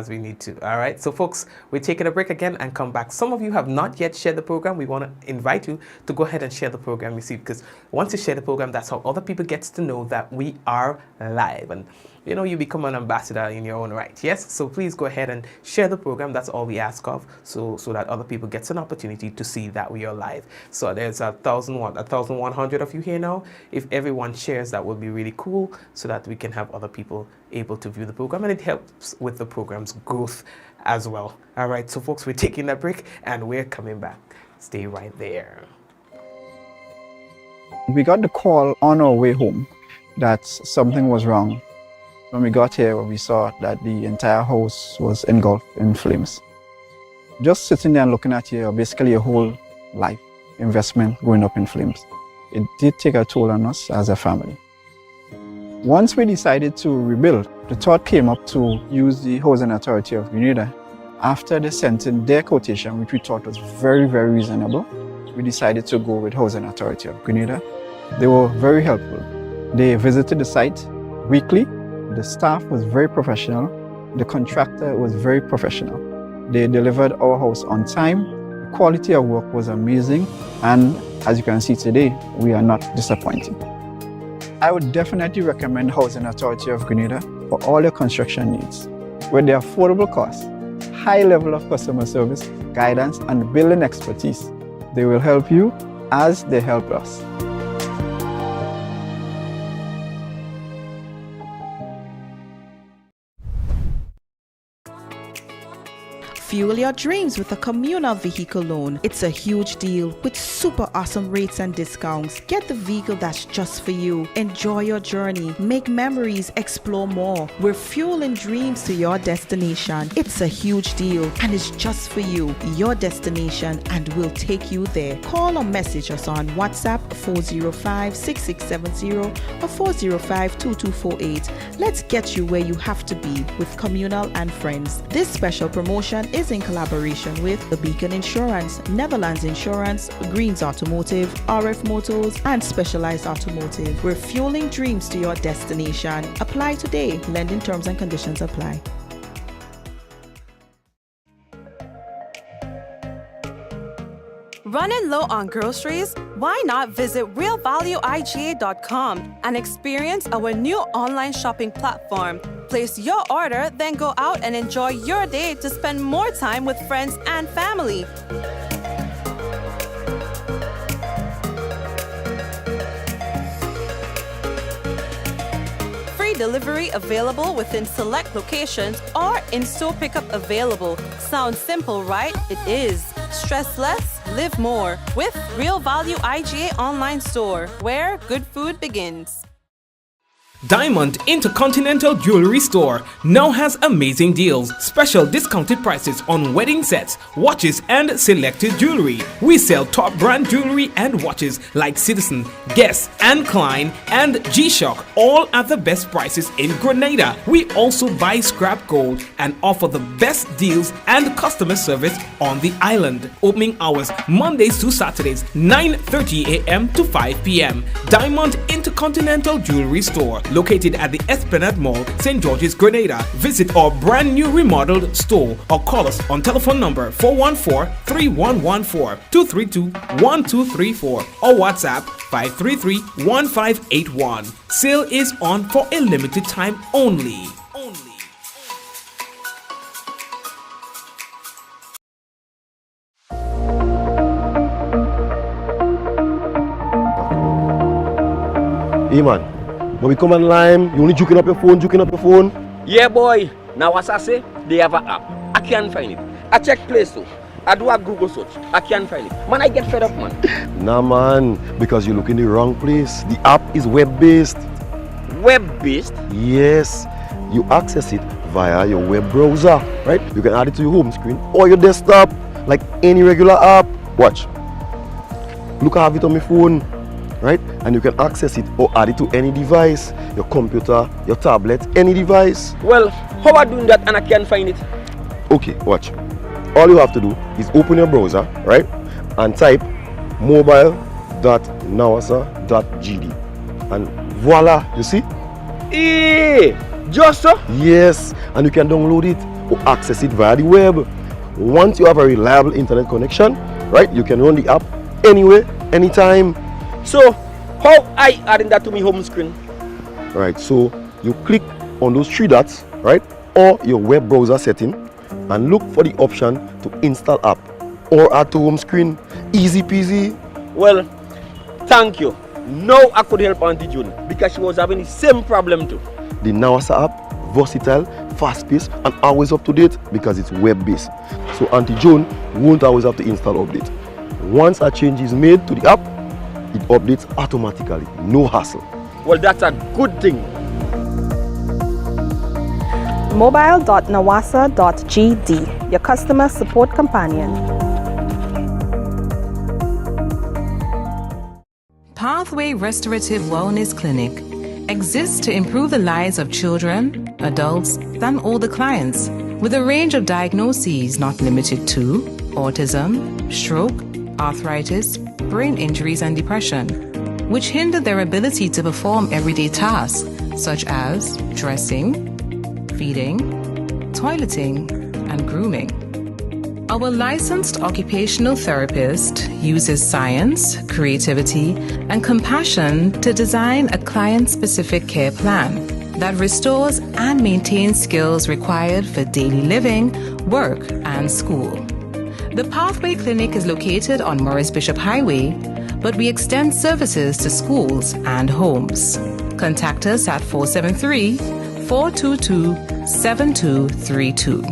we need to. All right. So folks, we're taking a break again and come back. Some of you have not yet shared the program. We want to invite you to go ahead and share the program. You see, because once you share the program, that's how other people get to know that we are live, and you know, you become an ambassador in your own right. Yes. So please go ahead and share the program. That's all we ask of, so that other people get an opportunity to see that we are live. So there's 1,100 of you here now. If everyone shares, that will be really cool, so that we can have other people able to view the program, and it helps with the program's growth as well. All right. So folks, we're taking that break and we're coming back. Stay right there. We got the call on our way home that something was wrong. When we got here, we saw that the entire house was engulfed in flames. Just sitting there and looking at you, basically your whole life investment going up in flames. It did take a toll on us as a family. Once we decided to rebuild, the thought came up to use the Housing Authority of Grenada. After they sent in their quotation, which we thought was very, very reasonable, we decided to go with Housing Authority of Grenada. They were very helpful. They visited the site weekly. The staff was very professional. The contractor was very professional. They delivered our house on time. The quality of work was amazing. And as you can see today, we are not disappointed. I would definitely recommend Housing Authority of Grenada for all your construction needs. With their affordable costs, high level of customer service, guidance, and building expertise, they will help you as they help us. Fuel your dreams with a communal vehicle loan. It's a huge deal with super awesome rates and discounts. Get the vehicle that's just for you. Enjoy your journey. Make memories. Explore more. We're fueling dreams to your destination. It's a huge deal and it's just for you. Your destination, and we'll take you there. Call or message us on WhatsApp 405-6670 or 405-2248. Let's get you where you have to be with Communal and Friends. This special promotion is is in collaboration with the Dickon Insurance, Netherlands Insurance, Greens Automotive, RF Motors, and Specialized Automotive. We're fueling dreams to your destination. Apply today. Lending terms and conditions apply. Running low on groceries? Why not visit realvalueiga.com and experience our new online shopping platform? Place your order, then go out and enjoy your day to spend more time with friends and family. Free delivery available within select locations or in-store pickup available. Sounds simple, right? It is. Stress less, live more with Real Value IGA online store, where good food begins. Diamond Intercontinental Jewelry Store now has amazing deals, special discounted prices on wedding sets, watches and selected jewelry. We sell top brand jewelry and watches like Citizen, Guess and Klein and G-Shock, all at the best prices in Grenada. We also buy scrap gold and offer the best deals and customer service on the island. Opening hours Mondays to Saturdays 9:30 a.m. to 5 p.m. Diamond Intercontinental Jewelry Store, located at the Esplanade Mall, St. George's, Grenada. Visit our brand new remodeled store or call us on telephone number 414-3114, 232-1234 or WhatsApp 533-1581. Sale is on for a limited time only. Hey man, when we come online, you only juking up your phone. Yeah boy, Nawasa say they have an app. I can't find it. I check Play Store. I do a Google search. I can't find it. Man, I get fed up, man. Nah man, because you look in the wrong place. The app is web-based. Web-based? Yes, you access it via your web browser, right? You can add it to your home screen or your desktop, like any regular app. Watch. Look, I have it on my phone, right? And you can access it or add it to any device, your computer, your tablet, any device. Well, how I doing that and I can't find it? Okay, watch. All you have to do is open your browser, right? And type mobile.nawasa.gd. And voila, you see? Hey, just so? Yes, and you can download it or access it via the web. Once you have a reliable internet connection, right? You can run the app anywhere, anytime. So, how I adding that to my home screen? Right, so you click on those three dots, right? Or your web browser setting and look for the option to install app or add to home screen. Easy peasy. Well, thank you. Now I could help Auntie June because she was having the same problem too. The Nawasa app, versatile, fast-paced and always up to date because it's web-based. So Auntie June won't always have to install update. Once a change is made to the app, it updates automatically, no hassle. Well, that's a good thing. Mobile.nawasa.gd, your customer support companion. Pathway Restorative Wellness Clinic exists to improve the lives of children, adults, and all the clients with a range of diagnoses not limited to autism, stroke, arthritis, brain injuries, and depression, which hinder their ability to perform everyday tasks such as dressing, feeding, toileting, and grooming. Our licensed occupational therapist uses science, creativity, and compassion to design a client-specific care plan that restores and maintains skills required for daily living, work, and school. The Pathway Clinic is located on Morris Bishop Highway, but we extend services to schools and homes. Contact us at 472-422-7232.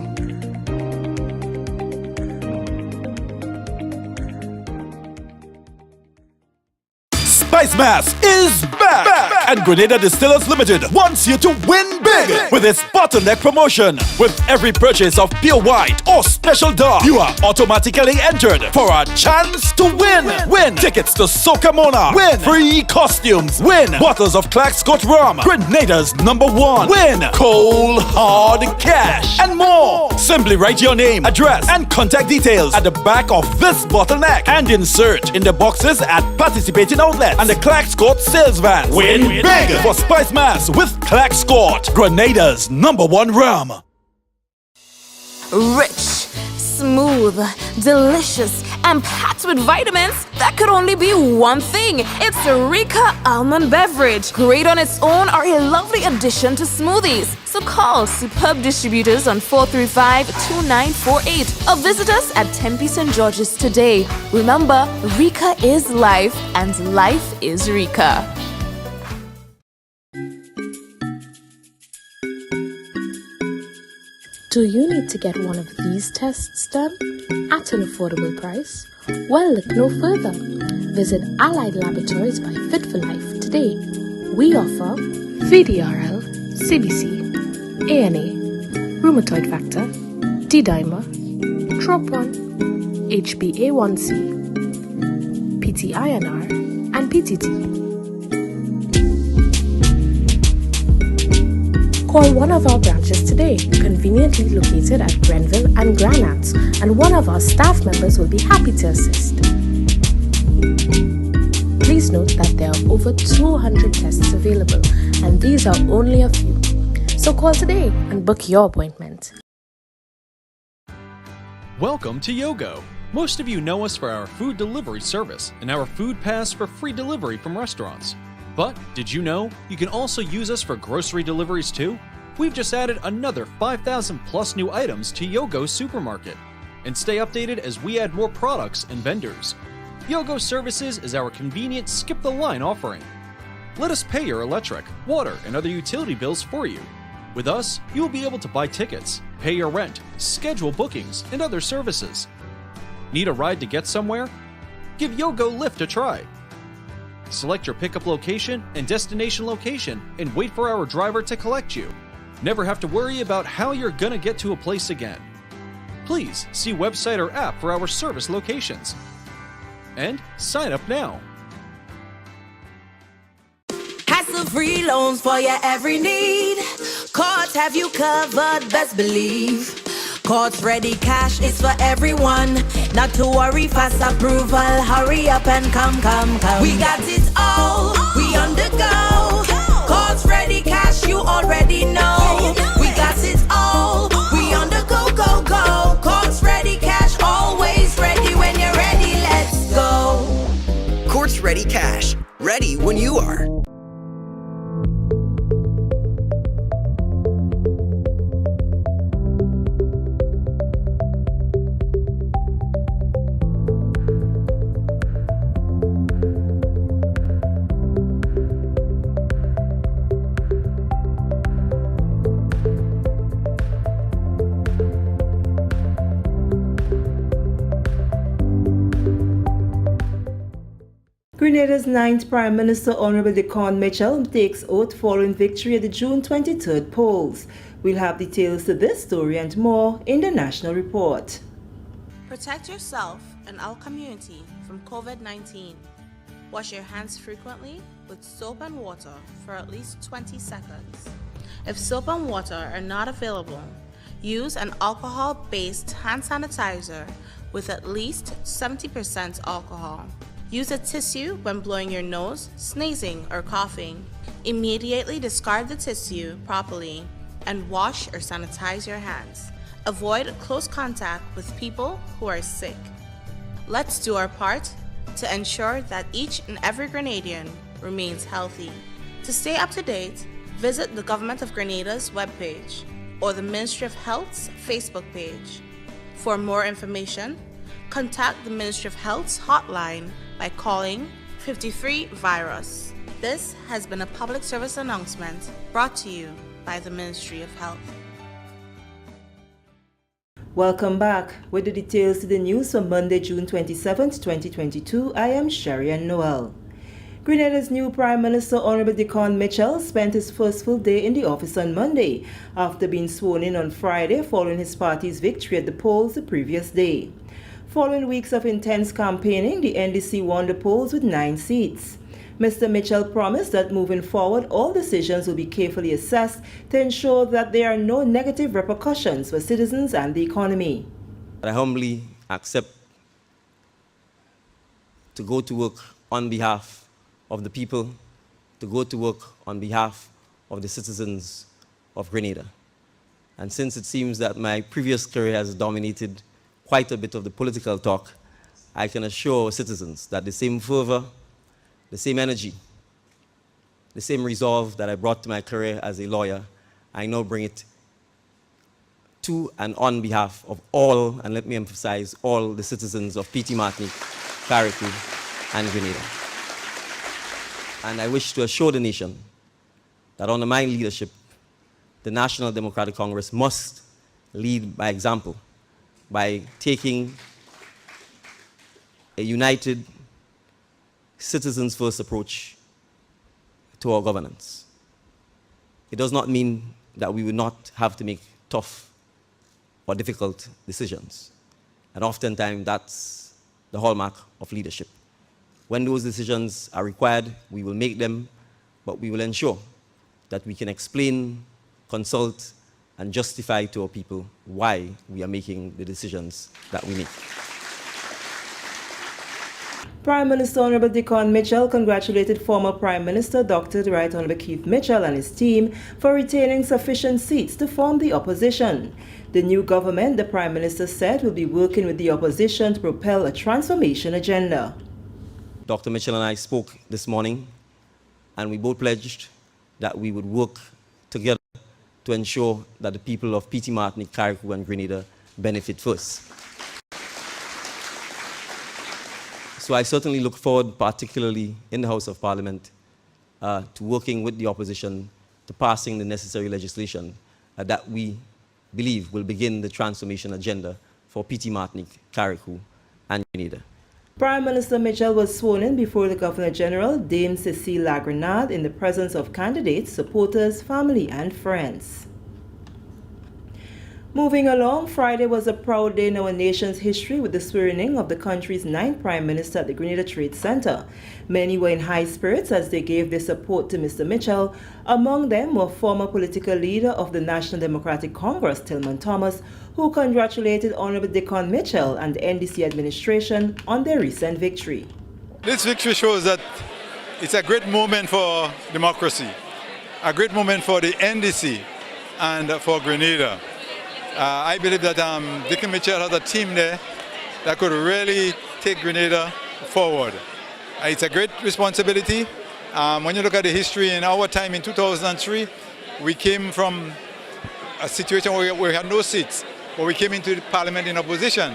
Spice Mass is back! And Grenada Distillers Limited wants you to win big with its bottleneck promotion. With every purchase of pure white or special dark, you are automatically entered for a chance to win. Win tickets to Soca Mona. Win free costumes. Win bottles of Clark Scott Rum, Grenada's #1. Win cold hard cash and more. Simply write your name, address, and contact details at the back of this bottleneck and insert in the boxes at participating outlets and the Clark Scott sales van. Win big for Spice Mass with Clark Scott, Grenada's #1 rum. Rich, smooth, delicious, and packed with vitamins that could only be one thing. It's Rika Almond Beverage. Great on its own or a lovely addition to smoothies. So call superb distributors on 435-2948 or visit us at Tempe St. George's today. Remember, Rika is life and life is Rika. Do you need to get one of these tests done at an affordable price? Well, look no further. Visit Allied Laboratories by Fit for Life today. We offer VDRL, CBC, ANA, rheumatoid factor, D-dimer, TROP1, HbA1c, PTINR, and PTT. Call one of our branches today, conveniently located at Grenville and Granats, and one of our staff members will be happy to assist. Please note that there are over 200 tests available, and these are only a few. So call today and book your appointment. Welcome to Yogo. Most of you know us for our food delivery service and our food pass for free delivery from restaurants. But did you know you can also use us for grocery deliveries too? We've just added another 5,000 plus new items to Yogo's supermarket. And stay updated as we add more products and vendors. Yogo Services is our convenient skip the line offering. Let us pay your electric, water, and other utility bills for you. With us, you will be able to buy tickets, pay your rent, schedule bookings, and other services. Need a ride to get somewhere? Give Yogo Lyft a try. Select your pickup location and destination location and wait for our driver to collect you. Never have to worry about how you're gonna get to a place again. Please see website or app for our service locations. And sign up now. Hassle-free loans for your every need. Cards have you covered, best believe. Cards ready, cash is for everyone. Not to worry, fast approval. Hurry up and come. We got it all, we on the go. Cards ready, cash you already know. We got it all, we on the go. Cards ready, cash always ready. When you're ready, let's go. Cards ready, cash ready when you are. Grenada's 9th Prime Minister Honorable Dickon Mitchell takes oath following victory at the June 23rd polls. We'll have details to this story and more in the National Report. Protect yourself and our community from COVID-19. Wash your hands frequently with soap and water for at least 20 seconds. If soap and water are not available, use an alcohol-based hand sanitizer with at least 70% alcohol. Use a tissue when blowing your nose, sneezing, or coughing. Immediately discard the tissue properly and wash or sanitize your hands. Avoid close contact with people who are sick. Let's do our part to ensure that each and every Grenadian remains healthy. To stay up to date, visit the Government of Grenada's webpage or the Ministry of Health's Facebook page. For more information, contact the Ministry of Health's hotline by calling 53-VIRUS. This has been a public service announcement brought to you by the Ministry of Health. Welcome back. With the details to the news for Monday, June 27, 2022, I am Sherry Ann Noel. Grenada's new Prime Minister, Honorable Dickon Mitchell, spent his first full day in the office on Monday, after being sworn in on Friday following his party's victory at the polls the previous day. Following weeks of intense campaigning, the NDC won the polls with 9 seats. Mr. Mitchell promised that moving forward, all decisions will be carefully assessed to ensure that there are no negative repercussions for citizens and the economy. I humbly accept to go to work on behalf of the people, to go to work on behalf of the citizens of Grenada. And since it seems that my previous career has dominated quite a bit of the political talk, I can assure citizens that the same fervor, the same energy, the same resolve that I brought to my career as a lawyer, I now bring it to and on behalf of all, and let me emphasize, all the citizens of P.T. Martinique, Carriacou, and Grenada. And I wish to assure the nation that under my leadership, the National Democratic Congress must lead by example by taking a united, citizens-first approach to our governance. It does not mean that we will not have to make tough or difficult decisions. And oftentimes, that's the hallmark of leadership. When those decisions are required, we will make them, but we will ensure that we can explain, consult, and justify to our people why we are making the decisions that we make. Prime Minister Honorable Dickon Mitchell congratulated former Prime Minister Dr. the Right Honorable Keith Mitchell and his team for retaining sufficient seats to form the opposition. The new government, the Prime Minister said, will be working with the opposition to propel a transformation agenda. Dr. Mitchell and I spoke this morning, and we both pledged that we would work together to ensure that the people of P.T. Martinique, Carriacou, and Grenada benefit first. So I certainly look forward, particularly in the House of Parliament, to working with the opposition to passing the necessary legislation that we believe will begin the transformation agenda for P.T. Martinique, Carriacou, and Grenada. Prime Minister Mitchell was sworn in before the Governor-General, Dame Cecile La Grenade, in the presence of candidates, supporters, family, and friends. Moving along, Friday was a proud day in our nation's history with the swearing-in of the country's 9th Prime Minister at the Grenada Trade Center. Many were in high spirits as they gave their support to Mr. Mitchell. Among them were former political leader of the National Democratic Congress, Tillman Thomas, who congratulated Honorable Dickon Mitchell and the NDC administration on their recent victory. This victory shows that it's a great moment for democracy, a great moment for the NDC and for Grenada. I believe that Dickon Mitchell has a team there that could really take Grenada forward. It's a great responsibility. When you look at the history in our time in 2003, we came from a situation where we had no seats, but we came into the parliament in opposition.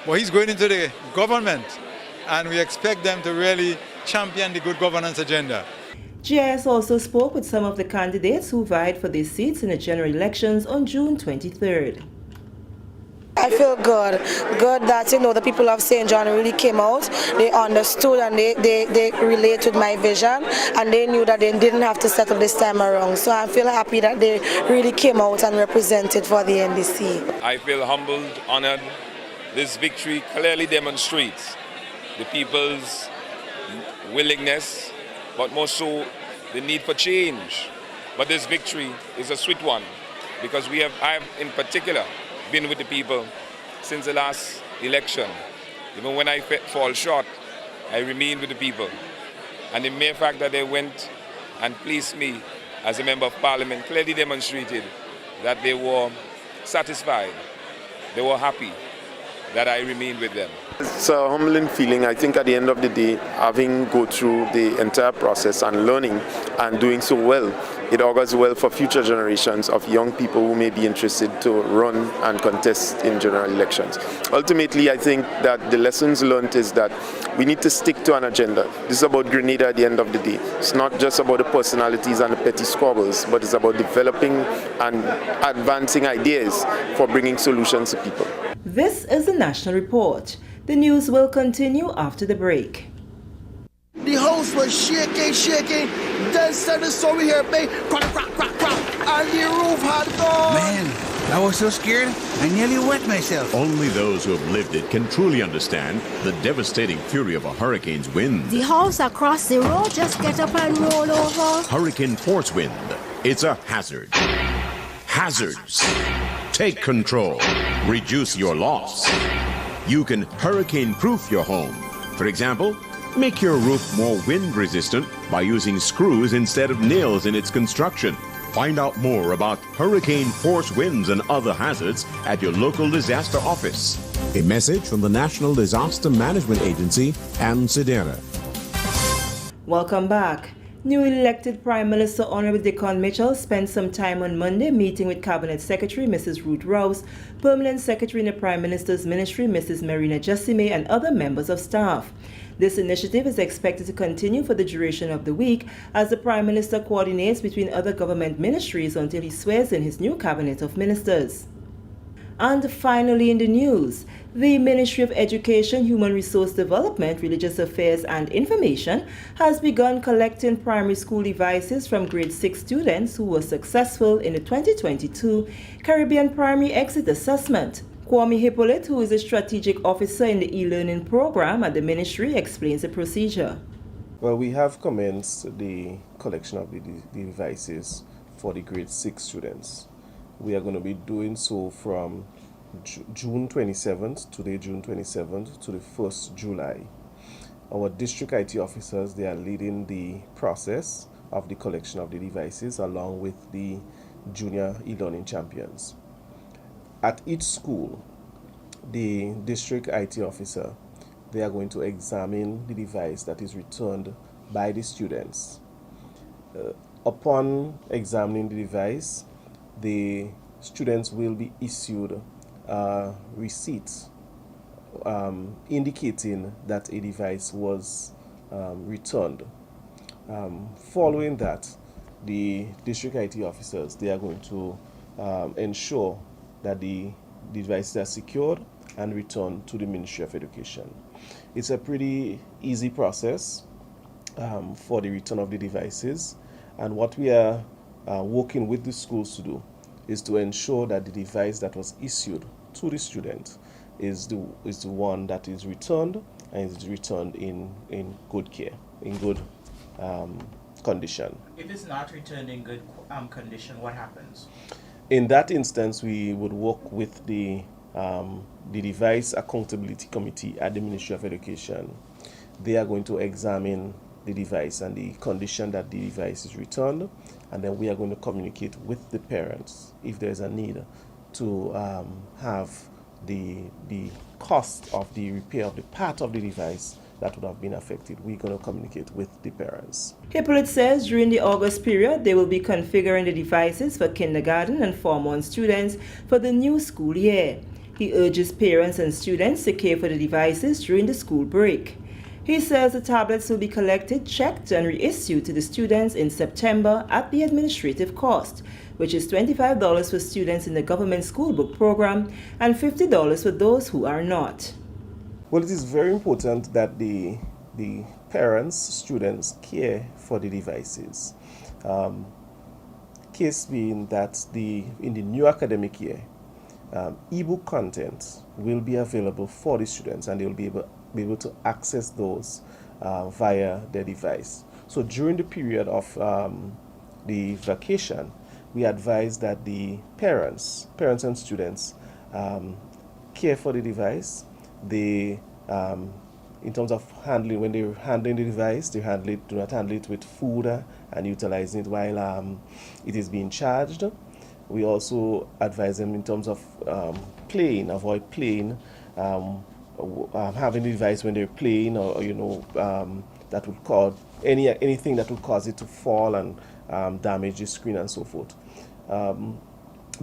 But he's going into the government, and we expect them to really champion the good governance agenda. GIS also spoke with some of the candidates who vied for their seats in the general elections on June 23rd. I feel good that, the people of St. John really came out, they understood and they relate with my vision, and they knew that they didn't have to settle this time around. So I feel happy that they really came out and represented for the NDC. I feel humbled, honored. This victory clearly demonstrates the people's willingness, but more so the need for change. But this victory is a sweet one because I have in particular been with the people since the last election. Even when I fall short, I remain with the people. And the mere fact that they went and placed me as a member of parliament clearly demonstrated that they were satisfied, they were happy that I remained with them. It's a humbling feeling. I think at the end of the day, having go through the entire process and learning and doing so well, it augurs well for future generations of young people who may be interested to run and contest in general elections. Ultimately, I think that the lessons learned is that we need to stick to an agenda. This is about Grenada at the end of the day. It's not just about the personalities and the petty squabbles, but it's about developing and advancing ideas for bringing solutions to people. This is the National Report. The news will continue after the break. The house was shaking. Then suddenly saw we hear bang, crack, and the roof had gone. Man, I was so scared, I nearly wet myself. Only those who have lived it can truly understand the devastating fury of a hurricane's wind. The house across the road just get up and roll over. Hurricane force wind. It's a hazard. Hazards. Take control. Reduce your loss. You can hurricane-proof your home. For example, make your roof more wind-resistant by using screws instead of nails in its construction. Find out more about hurricane force winds and other hazards at your local disaster office. A message from the National Disaster Management Agency and SEDERA. Welcome back. Newly elected Prime Minister Honorable Dickon Mitchell spent some time on Monday meeting with Cabinet Secretary Mrs. Ruth Rouse, Permanent Secretary in the Prime Minister's Ministry Mrs. Marina Jessime, and other members of staff. This initiative is expected to continue for the duration of the week as the Prime Minister coordinates between other government ministries until he swears in his new cabinet of ministers. And finally in the news, the Ministry of Education, Human Resource Development, Religious Affairs and Information has begun collecting primary school devices from grade 6 students who were successful in the 2022 Caribbean Primary Exit Assessment. Kwame Hippolyte, who is a strategic officer in the e-learning program at the ministry, explains the procedure. Well, we have commenced the collection of the devices for the grade 6 students. We are going to be doing so from June 27th, today June 27th, to the 1st July. Our district IT officers, they are leading the process of the collection of the devices along with the junior e-learning champions. At each school, the district IT officer, they are going to examine the device that is returned by the students. Upon examining the device, the students will be issued receipts indicating that a device was returned. Following that, the district IT officers, they are going to ensure that the devices are secured and returned to the Ministry of Education. It's a pretty easy process for the return of the devices, and what we are working with the schools to do is to ensure that the device that was issued to the student is the one that is returned and is returned in good care, in good condition. If it's not returned in good condition, what happens? In that instance, we would work with the Device Accountability Committee at the Ministry of Education. They are going to examine the device and the condition that the device is returned, and then we are going to communicate with the parents if there's a need to have the cost of the repair of the part of the device that would have been affected. We're going to communicate with the parents. Hippolyte says during the August period, they will be configuring the devices for kindergarten and Form 1 students for the new school year. He urges parents and students to care for the devices during the school break. He says the tablets will be collected, checked, and reissued to the students in September at the administrative cost, which is $25 for students in the government school book program and $50 for those who are not. Well, it is very important that the parents, students care for the devices. Case being that in the new academic year, ebook content will be available for the students, and they will be able to access those via their device. So during the period of the vacation, we advise that the parents and students care for the device. They, in terms of handling, when they're handling the device, do not handle it with food and utilizing it while it is being charged. We also advise them in terms of playing, avoid playing, having the device when they're playing, or that would cause anything that would cause it to fall and damage the screen and so forth.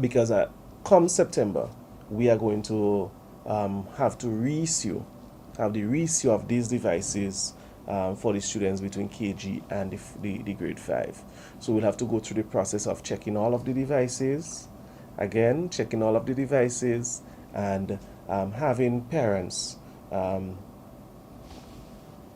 Because come September, we are going to have the reissue of these devices for the students between KG and the grade 5. So we'll have to go through the process of checking all of the devices, and having parents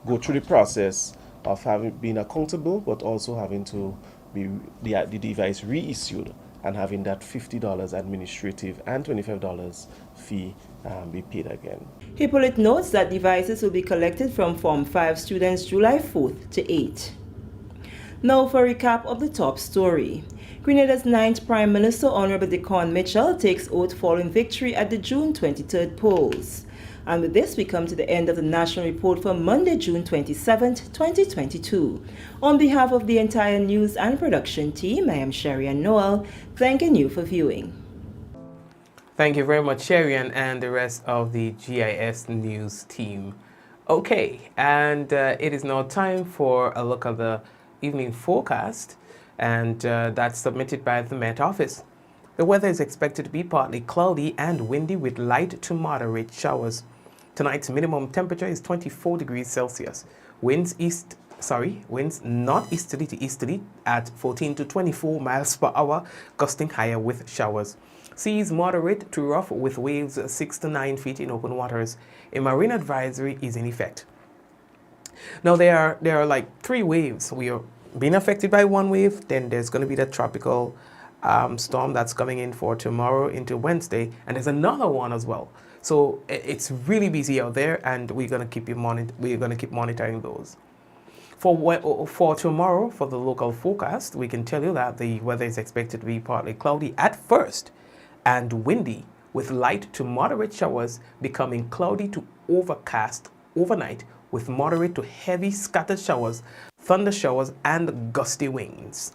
go through the process of having been accountable, but also having to be the device reissued and having that $50 administrative and $25 fee be paid again. Hippolyte notes that devices will be collected from Form 5 students July 4th to 8th. Now for a recap of the top story. Grenada's 9th Prime Minister Honorable Dickon Mitchell takes oath following victory at the June 23rd polls. And with this, we come to the end of the National Report for Monday, June 27th, 2022. On behalf of the entire news and production team, I am Sherry-Ann Noel, thanking you for viewing. Thank you very much, Sherry-Ann, and the rest of the GIS News team. Okay, and it is now time for a look at the evening forecast, and that's submitted by the Met Office. The weather is expected to be partly cloudy and windy with light to moderate showers. Tonight's minimum temperature is 24 degrees Celsius. Winds northeasterly to easterly at 14 to 24 miles per hour, gusting higher with showers. Seas moderate to rough with waves 6 to 9 feet in open waters. A marine advisory is in effect. Now there are like 3 waves. We are being affected by one wave, then there's going to be the tropical storm that's coming in for tomorrow into Wednesday, and there's another one as well. So it's really busy out there, and we're going to keep monitoring those. For tomorrow, for the local forecast, we can tell you that the weather is expected to be partly cloudy at first and windy with light to moderate showers, becoming cloudy to overcast overnight with moderate to heavy scattered showers, thunder showers, and gusty winds.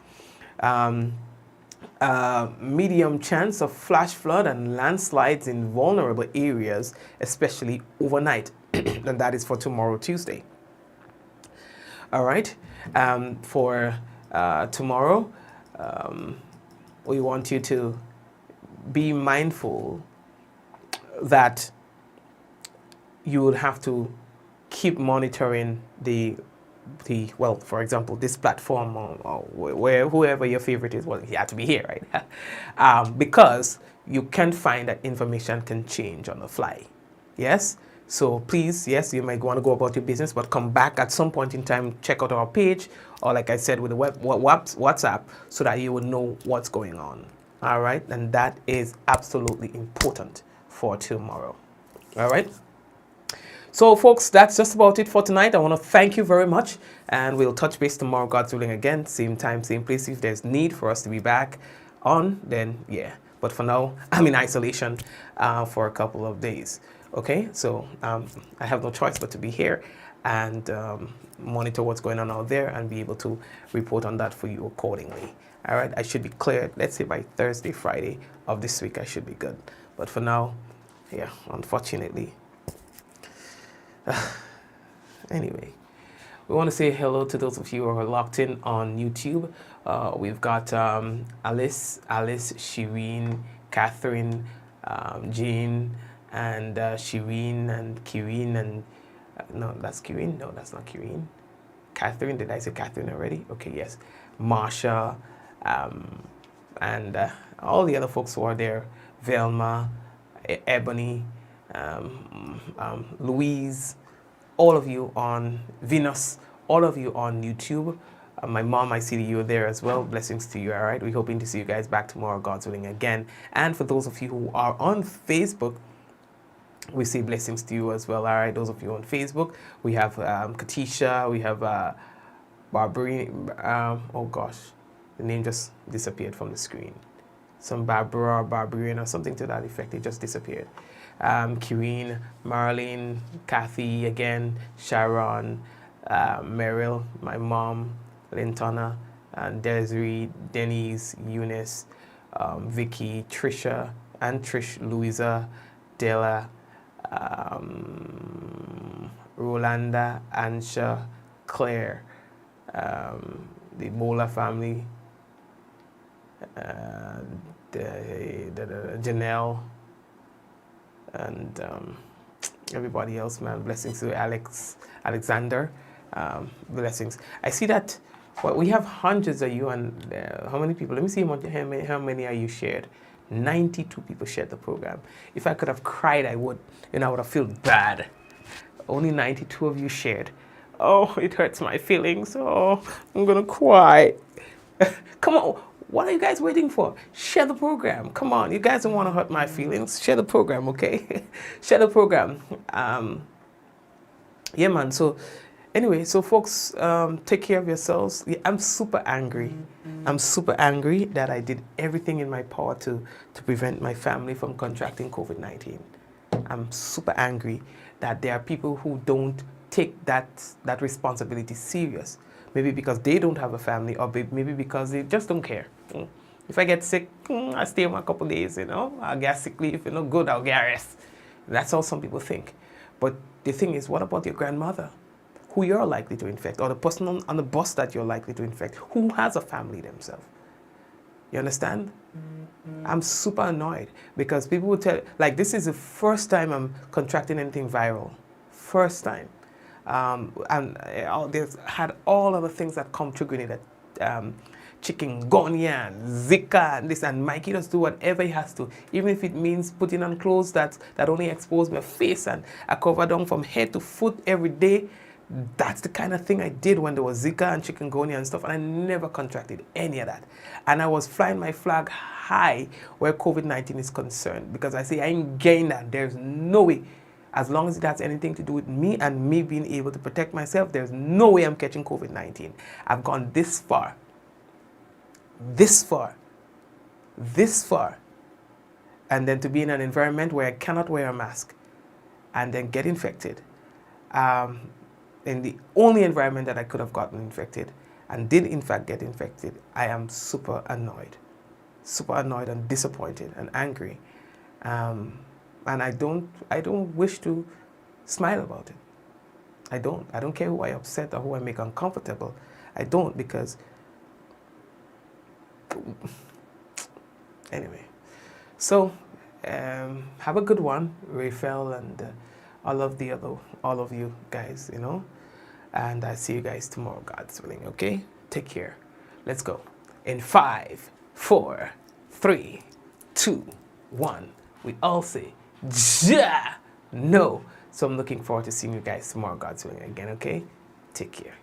Medium chance of flash flood and landslides in vulnerable areas, especially overnight, and that is for tomorrow, Tuesday. All right, for tomorrow, we want you to be mindful that you will have to keep monitoring well, for example, this platform or where whoever your favorite is, well, you have to be here, right? Because you can't find that information can change on the fly. Yes? So please, yes, you might want to go about your business, but come back at some point in time, check out our page, or like I said, with the WhatsApp, so that you will know what's going on. All right? And that is absolutely important for tomorrow. All right? So, folks, that's just about it for tonight. I want to thank you very much, and we'll touch base tomorrow, God's willing, again, same time, same place. If there's need for us to be back on, then yeah. But for now, I'm in isolation for a couple of days. Okay, so I have no choice but to be here and monitor what's going on out there and be able to report on that for you accordingly. All right, I should be cleared, let's say by Thursday, Friday of this week, I should be good. But for now, yeah, unfortunately. Anyway, we want to say hello to those of you who are locked in on YouTube. We've got Alice, Shireen, Catherine, Jean, and Shireen, and Kireen, and no, that's Kireen. No, that's not Kireen. Catherine, did I say Catherine already? Okay, yes. Marsha, and all the other folks who are there. Velma, Ebony, Louise, all of you on Venus, all of you on YouTube. My mom, I see you there as well. Blessings to you, all right? We're hoping to see you guys back tomorrow, God's willing, again. And for those of you who are on Facebook, we say blessings to you as well, all right? Those of you on Facebook, we have Katisha, we have Barbary, oh gosh, the name just disappeared from the screen. Some Barbarian or something to that effect, it just disappeared. Kireen, Marlene, Kathy again, Sharon, Meryl, my mom, Lintana, and Desiree, Denise, Eunice, Vicky, Trisha, and Trish, Louisa, Della, Rolanda, Ansha, Claire, the Mola family, Janelle, and everybody else, man. Blessings to Alexander. Blessings. I see that we have hundreds of you, and how many people? Let me see how many are you shared. 92 people shared the program. If I could have cried, I would, and I would have felt bad. Only 92 of you shared. Oh, it hurts my feelings. Oh, I'm gonna cry. Come on, what are you guys waiting for? Share the program. Come on, you guys don't want to hurt my feelings. Share the program, okay? Share the program. Yeah, man. So, anyway, so folks, take care of yourselves. Yeah, I'm super angry. I'm super angry that I did everything in my power to prevent my family from contracting COVID-19. I'm super angry that there are people who don't take that responsibility serious. Maybe because they don't have a family, or maybe because they just don't care. If I get sick, I stay home a couple of days, you know. I'll get sick leave, you know, good, I'll get rest. That's all some people think. But the thing is, what about your grandmother, who you're likely to infect, or the person on the bus that you're likely to infect, who has a family themselves? You understand? I'm super annoyed because people will tell, like, this is the first time I'm contracting anything viral. First time. And they've had all other things that come through Grenada. Chikungunya and Zika and this, and Mikey does do whatever he has to, even if it means putting on clothes that only expose my face and I cover down from head to foot every day. That's the kind of thing I did when there was Zika and Chikungunya and stuff, and I never contracted any of that. And I was flying my flag high where COVID-19 is concerned, because I say I ain't getting that. There's no way. As long as it has anything to do with me and me being able to protect myself, there's no way I'm catching COVID-19. I've gone this far. This far. And then to be in an environment where I cannot wear a mask and then get infected. In the only environment that I could have gotten infected and did in fact get infected, I am super annoyed and disappointed and angry. And I don't wish to smile about it. I don't care who I upset or who I make uncomfortable. I don't, because anyway. So have a good one, Rafael, and all of you guys, you know. And I see you guys tomorrow, God's willing, okay? Take care. Let's go. In 5, 4, 3, 2, 1. We all say, ja! No. So I'm looking forward to seeing you guys tomorrow, God's willing, again, okay? Take care.